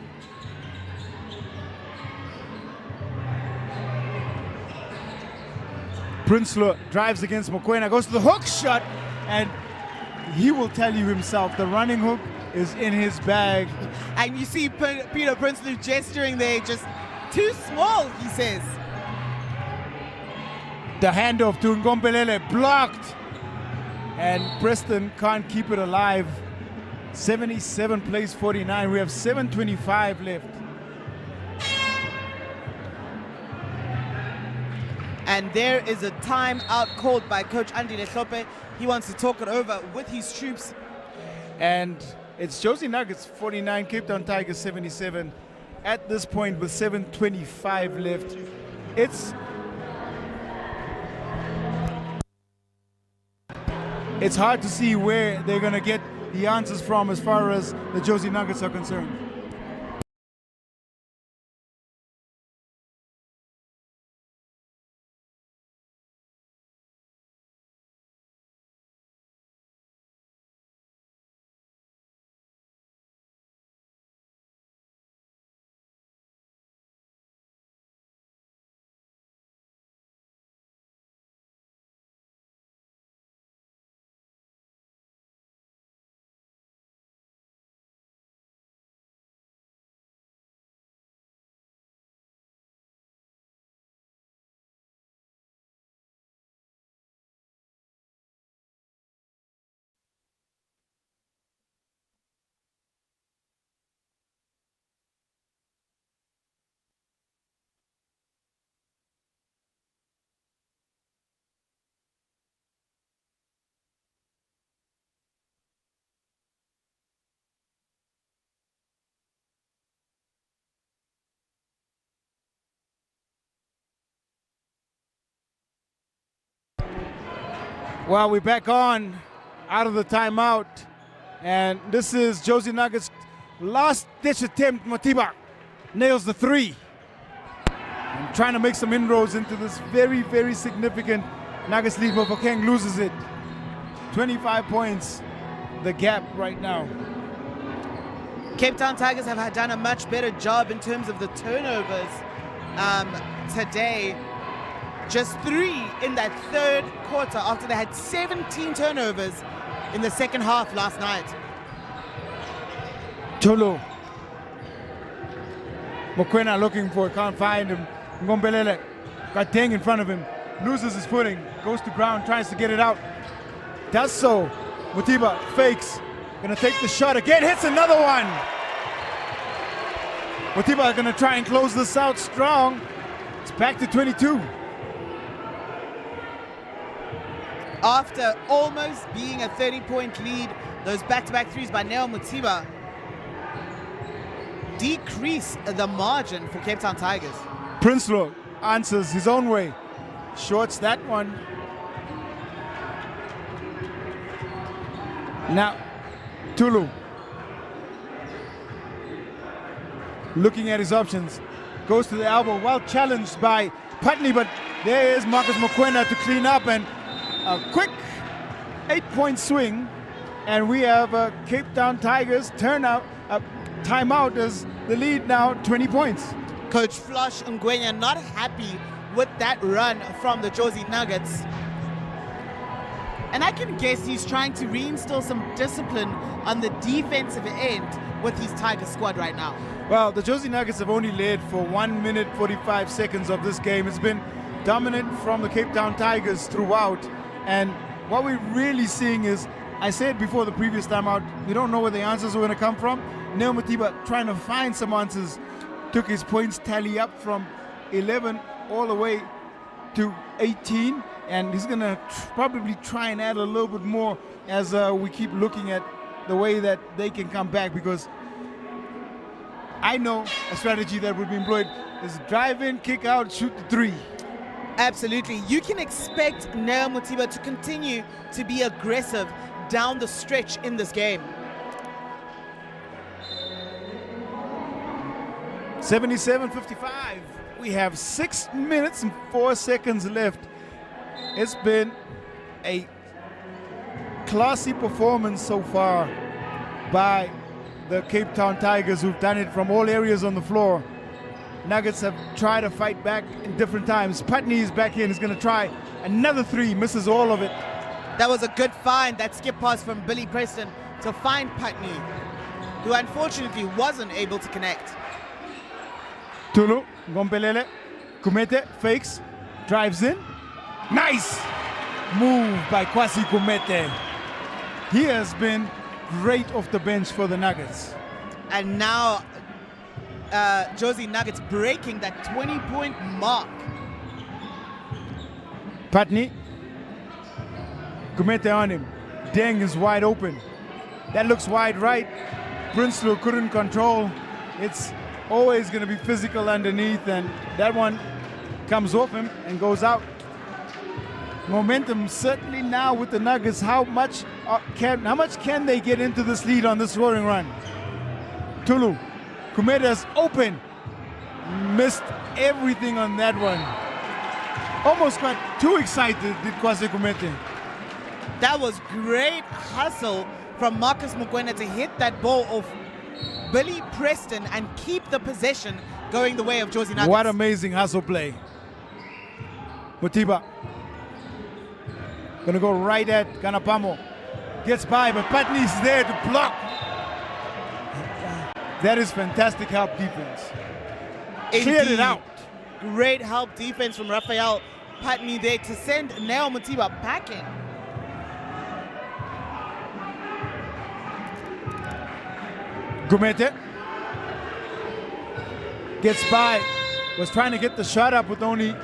Speaker 1: Prinsloo drives against Mokoena, goes to the hook shot, and he will tell you himself the running hook is in his bag.
Speaker 2: And you see Peter Prinsloo gesturing there, just too small, he says.
Speaker 1: The handoff to Ngombelele blocked, and Preston can't keep it alive. 77 plays 49. We have 7:25 left.
Speaker 2: And there is a timeout called by Coach Andy Lehlope. He wants to talk it over with his troops.
Speaker 1: And it's Jozi Nuggets 49, Cape Town Tigers 77. At this point with 7:25 left. It's hard to see where they're going to get the answers from as far as the Jozi Nuggets are concerned. Well, we're back on out of the timeout, and this is Jozi Nuggets' last-ditch attempt. Matiba nails the three. And trying to make some inroads into this very, very significant Nuggets lead, but Bokeng loses it. 25 points, the gap right now.
Speaker 2: Cape Town Tigers have done a much better job in terms of the turnovers today. Just 3 in that third quarter after they had 17 turnovers in the second half last night.
Speaker 1: Cholo. Mokoena looking for it, can't find him. Ngombelele got Deng in front of him, loses his footing, goes to ground, tries to get it out. Does so. Mutiba fakes, gonna take the shot again, hits another one. Mutiba gonna try and close this out strong. It's back to 22.
Speaker 2: After almost being a 30-point lead, those back-to-back threes by Neo Mutiba decrease the margin for Cape Town Tigers.
Speaker 1: Prinsloo answers his own way, shorts that one. Now, Tulu looking at his options, goes to the elbow, well challenged by Patney, but there is Marcus Mokoena to clean up, and a quick 8-point swing, and we have Cape Town Tigers timeout as the lead now 20 points.
Speaker 2: Coach Flush Ngwenya not happy with that run from the Jozi Nuggets. And I can guess he's trying to reinstill some discipline on the defensive end with his Tiger squad right now.
Speaker 1: Well, the Jozi Nuggets have only led for 1 minute 45 seconds of this game. It's been dominant from the Cape Town Tigers throughout. And what we're really seeing is, I said before the previous timeout, we don't know where the answers are going to come from. Neo Matiba trying to find some answers, took his points tally up from 11 all the way to 18, and he's going to probably try and add a little bit more as we keep looking at the way that they can come back, because I know a strategy that would be employed is drive in, kick out, shoot the three.
Speaker 2: Absolutely. You can expect Neo Mutiba to continue to be aggressive down the stretch in this game.
Speaker 1: 77-55. We have 6 minutes and 4 seconds left. It's been a classy performance so far by the Cape Town Tigers, who've done it from all areas on the floor. Nuggets have tried to fight back in different times. Patney is back in, he's going to try another three, misses all of it.
Speaker 2: That was a good find, that skip pass from Billy Preston to find Patney, who unfortunately wasn't able to connect.
Speaker 1: Tulu, Ngompelele, Kumete, fakes, drives in. Nice move by Kwasi Kumete. He has been great off the bench for the Nuggets.
Speaker 2: And now Jozi Nuggets breaking that 20-point mark.
Speaker 1: Patney, Kumete on him. Deng is wide open. That looks wide right. Prinsloo couldn't control. It's always going to be physical underneath, and that one comes off him and goes out. Momentum certainly now with the Nuggets. How much can they get into this lead on this scoring run? Tulu, Kumete's open. Missed everything on that one. Almost got too excited, did Kwasi Kumete.
Speaker 2: That was great hustle from Marcus Mokoena to hit that ball off Billy Preston and keep the possession going the way of Jozi Nuggets.
Speaker 1: What amazing hustle play. Mutiba gonna go right at Ganapolo. Gets by, but Patney's there to block. That is fantastic help defense. Cleared it out.
Speaker 2: Great help defense from Raphael Patney there to send Neo Mutiba packing.
Speaker 1: Gumete gets by, was trying to get the shot up with only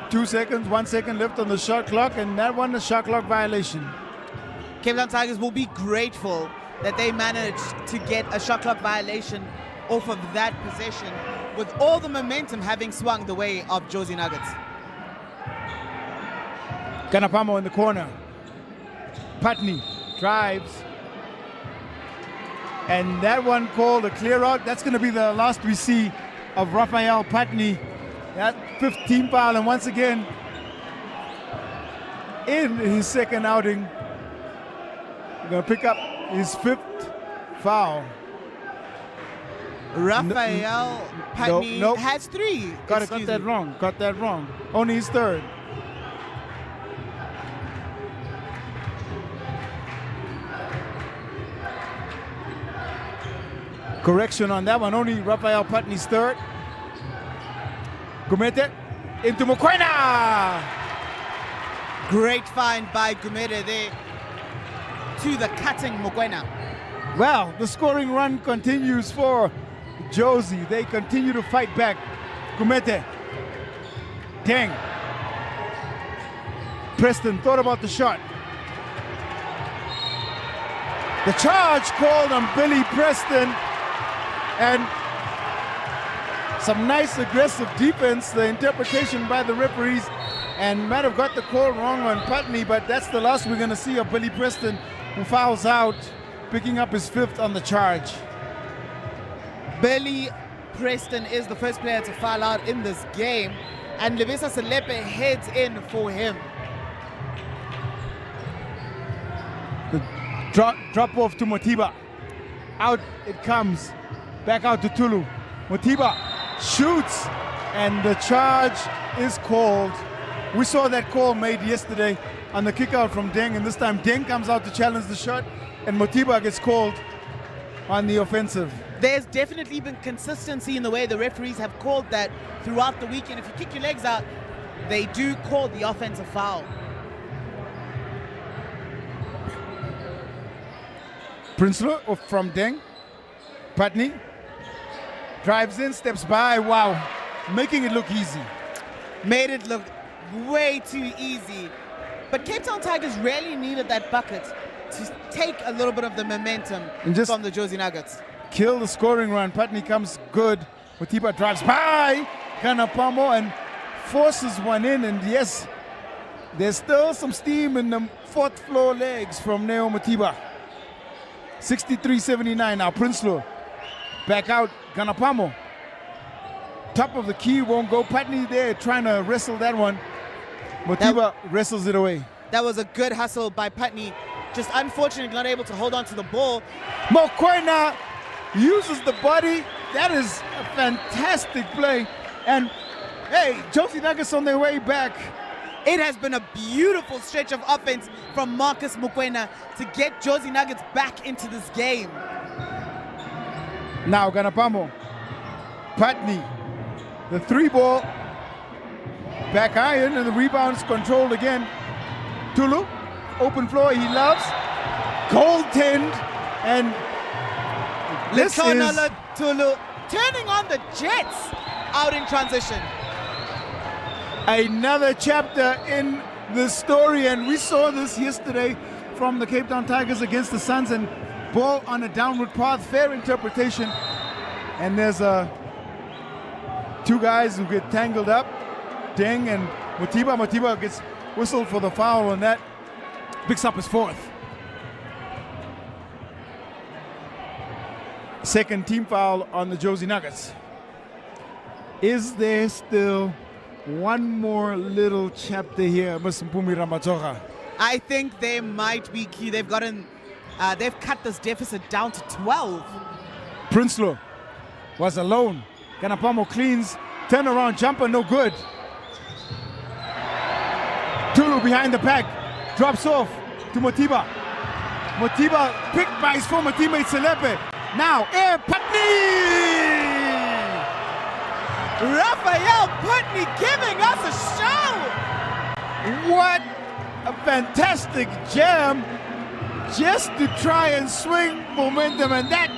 Speaker 1: 2 seconds, 1 second left on the shot clock, and that one a shot clock violation.
Speaker 2: Cape Town Tigers will be grateful that they managed to get a shot clock violation off of that possession, with all the momentum having swung the way of Jozi Nuggets.
Speaker 1: Ganapolo in the corner. Patney drives. And that one called a clear out. That's going to be the last we see of Raphael Patney. That 15th foul, and once again, in his second outing, we're going to pick up his 5th foul.
Speaker 2: Raphael Patney has 3.
Speaker 1: Got that wrong. Got that wrong. Only his 3rd. Correction on that one, only Raphael Patney's 3rd. Gumete into Mokoena.
Speaker 2: Great find by Gumete there to the cutting Mokoena.
Speaker 1: Well, the scoring run continues for Jozi. They continue to fight back. Gumete. Deng. Preston thought about the shot. The charge called on Billy Preston. And some nice aggressive defense, the interpretation by the referees, and might have got the call wrong on Patney, but that's the last we're going to see of Billy Preston, who fouls out, picking up his 5th on the charge.
Speaker 2: Billy Preston is the first player to foul out in this game, and Lebisa Selepe heads in for him.
Speaker 1: The drop off to Motiba. Out it comes. Back out to Tulu. Motiba shoots, and the charge is called. We saw that call made yesterday on the kick out from Deng, and this time Deng comes out to challenge the shot, and Motiba gets called on the offensive.
Speaker 2: There's definitely been consistency in the way the referees have called that throughout the weekend. If you kick your legs out, they do call the offensive foul.
Speaker 1: Prinsloo from Deng. Patney drives in, steps by. Wow, making it look easy.
Speaker 2: Made it look way too easy. But Cape Town Tigers really needed that bucket to take a little bit of the momentum from the Jozi Nuggets.
Speaker 1: Kill the scoring run. Patney comes good. Motiba drives by Ganapolo and forces one in. And yes, there's still some steam in the 4th floor legs from Neo Motiba. 63-79 now. Prinsloo back out. Ganapolo. Top of the key, won't go. Patney there trying to wrestle that one. Motiba wrestles it away.
Speaker 2: That was a good hustle by Patney, just unfortunately not able to hold on to the ball.
Speaker 1: Mokoena uses the body. That is a fantastic play. And hey, Jozi Nuggets on their way back.
Speaker 2: It has been a beautiful stretch of offense from Marcus Mokoena to get Jozi Nuggets back into this game.
Speaker 1: Now Ganapolo, Patney, the 3-ball, back iron, and the rebound's controlled again. Tulu, open floor, he loves. Goaltend, and this is
Speaker 2: Tulu turning on the Jets out in transition.
Speaker 1: another chapter in the story, and we saw this yesterday from the Cape Town Tigers against the Suns, and ball on a downward path, fair interpretation, and there's two guys who get tangled up, Deng and Motiba. Motiba gets whistled for the foul, and that picks up his 4th. Second team foul on the Jozi Nuggets. Is there still one more little chapter here, Ms. Mpumi Ramatoga?
Speaker 2: I think there might be key. They've cut this deficit down to 12.
Speaker 1: Prinsloo was alone. Ganapolo cleans, turnaround jumper, no good. Tulu behind the pack, drops off to Motiba. Motiba picked by his former teammate Selepe. Now, Patney!
Speaker 2: Raphael Patney giving us a show!
Speaker 1: What a fantastic jam just to try and swing momentum, and that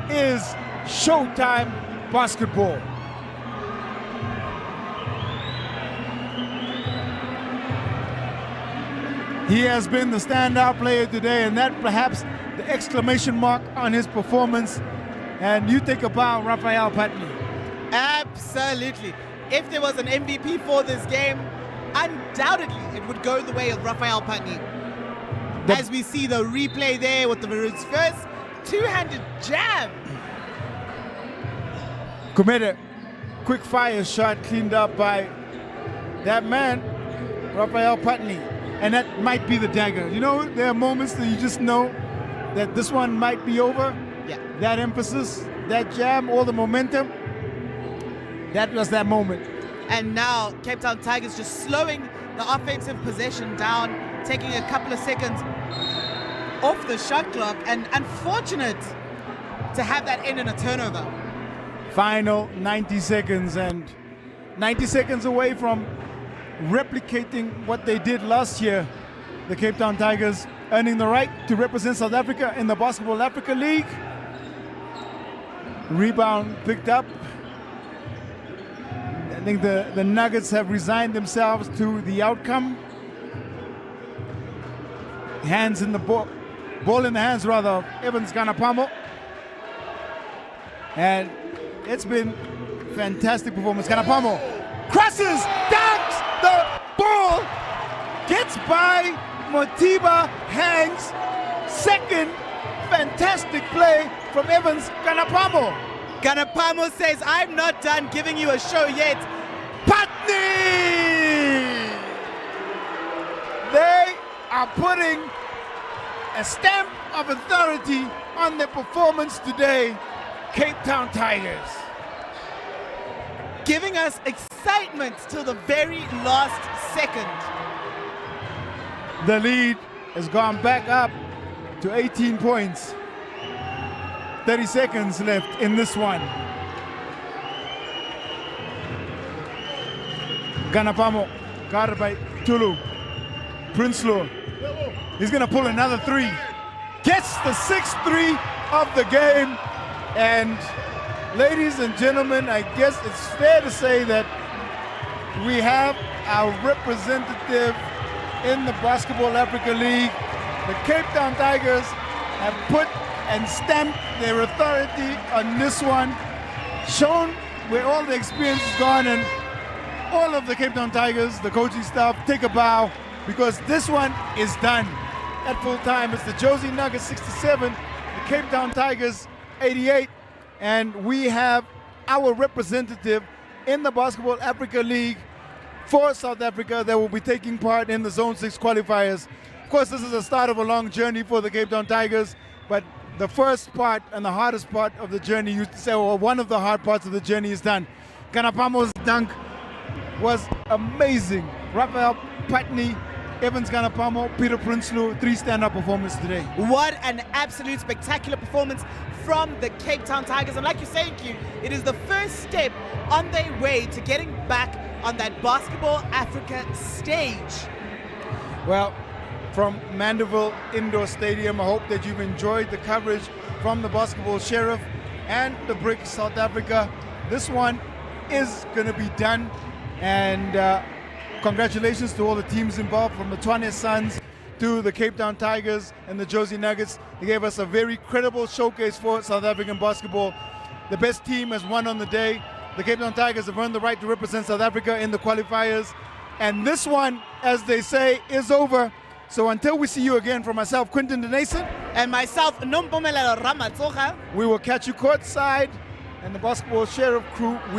Speaker 1: is Showtime basketball. He has been the standout player today, and that perhaps the exclamation mark on his performance. And you take a bow, Raphael Patney.
Speaker 2: Absolutely. If there was an MVP for this game, undoubtedly it would go the way of Raphael Patney. As we see the replay there with his first two-handed jam.
Speaker 1: Committed, quick fire shot cleaned up by that man, Raphael Patney. And that might be the dagger. You know, there are moments that you just know that this one might be over.
Speaker 2: Yeah.
Speaker 1: That emphasis, that jam, all the momentum, that was that moment.
Speaker 2: And now Cape Town Tigers just slowing the offensive possession down, taking a couple of seconds off the shot clock, and unfortunate to have that end in a turnover.
Speaker 1: Final 90 seconds, and 90 seconds away from replicating what they did last year. The Cape Town Tigers earning the right to represent South Africa in the Basketball Africa League. Rebound picked up. I think the Nuggets have resigned themselves to the outcome. Hands in the ball in the hands rather of Evans Ganapolo. And it's been fantastic performance. Ganapolo crosses, dunks the ball, gets by Motiba, hangs. Second fantastic play from Evans Ganapolo.
Speaker 2: Ganapolo says, I'm not done giving you a show yet.
Speaker 1: Patney! They are putting a stamp of authority on their performance today, Cape Town Tigers.
Speaker 2: Giving us excitement till the very last second.
Speaker 1: The lead has gone back up to 18 points. 30 seconds left in this one. Ganapolo, guarded by Tulu. Prinsloo, he's gonna pull another three. Gets the 6th 3 of the game. And ladies and gentlemen, I guess it's fair to say that we have our representative in the Basketball Africa League. The Cape Town Tigers have put and stamped their authority on this one, shown where all the experience is gone, and all of the Cape Town Tigers, the coaching staff, take a bow, because this one is done. At full time, it's the Jozi Nuggets 67, the Cape Town Tigers 88, and we have our representative in the Basketball Africa League for South Africa that will be taking part in the Zone 6 qualifiers. Of course, this is the start of a long journey for the Cape Town Tigers, but the first part and the hardest part of the journey, you say, or one of the hard parts of the journey is done. Ganapamo's dunk was amazing. WRBL, Patney, Evans Ganapamo, Peter Prinsloo, 3 stand-up performances today.
Speaker 2: What an absolute spectacular performance from the Cape Town Tigers. And like you're saying, Q, it is the first step on their way to getting back on that Basketball Africa stage.
Speaker 1: Well, from Mandeville Indoor Stadium, I hope that you've enjoyed the coverage from the Basketball Sheriff and the BRIC South Africa. This one is going to be done, and congratulations to all the teams involved, from the Tshwane Suns to the Cape Town Tigers and the Jozi Nuggets. They gave us a very credible showcase for South African basketball. The best team has won on the day. The Cape Town Tigers have earned the right to represent South Africa in the qualifiers. And this one, as they say, is over. So until we see you again, from myself, Quinton Denason,
Speaker 2: And myself, Nompumelelo Ramatsoga.
Speaker 1: we will catch you courtside, and the Basketball Sheriff crew.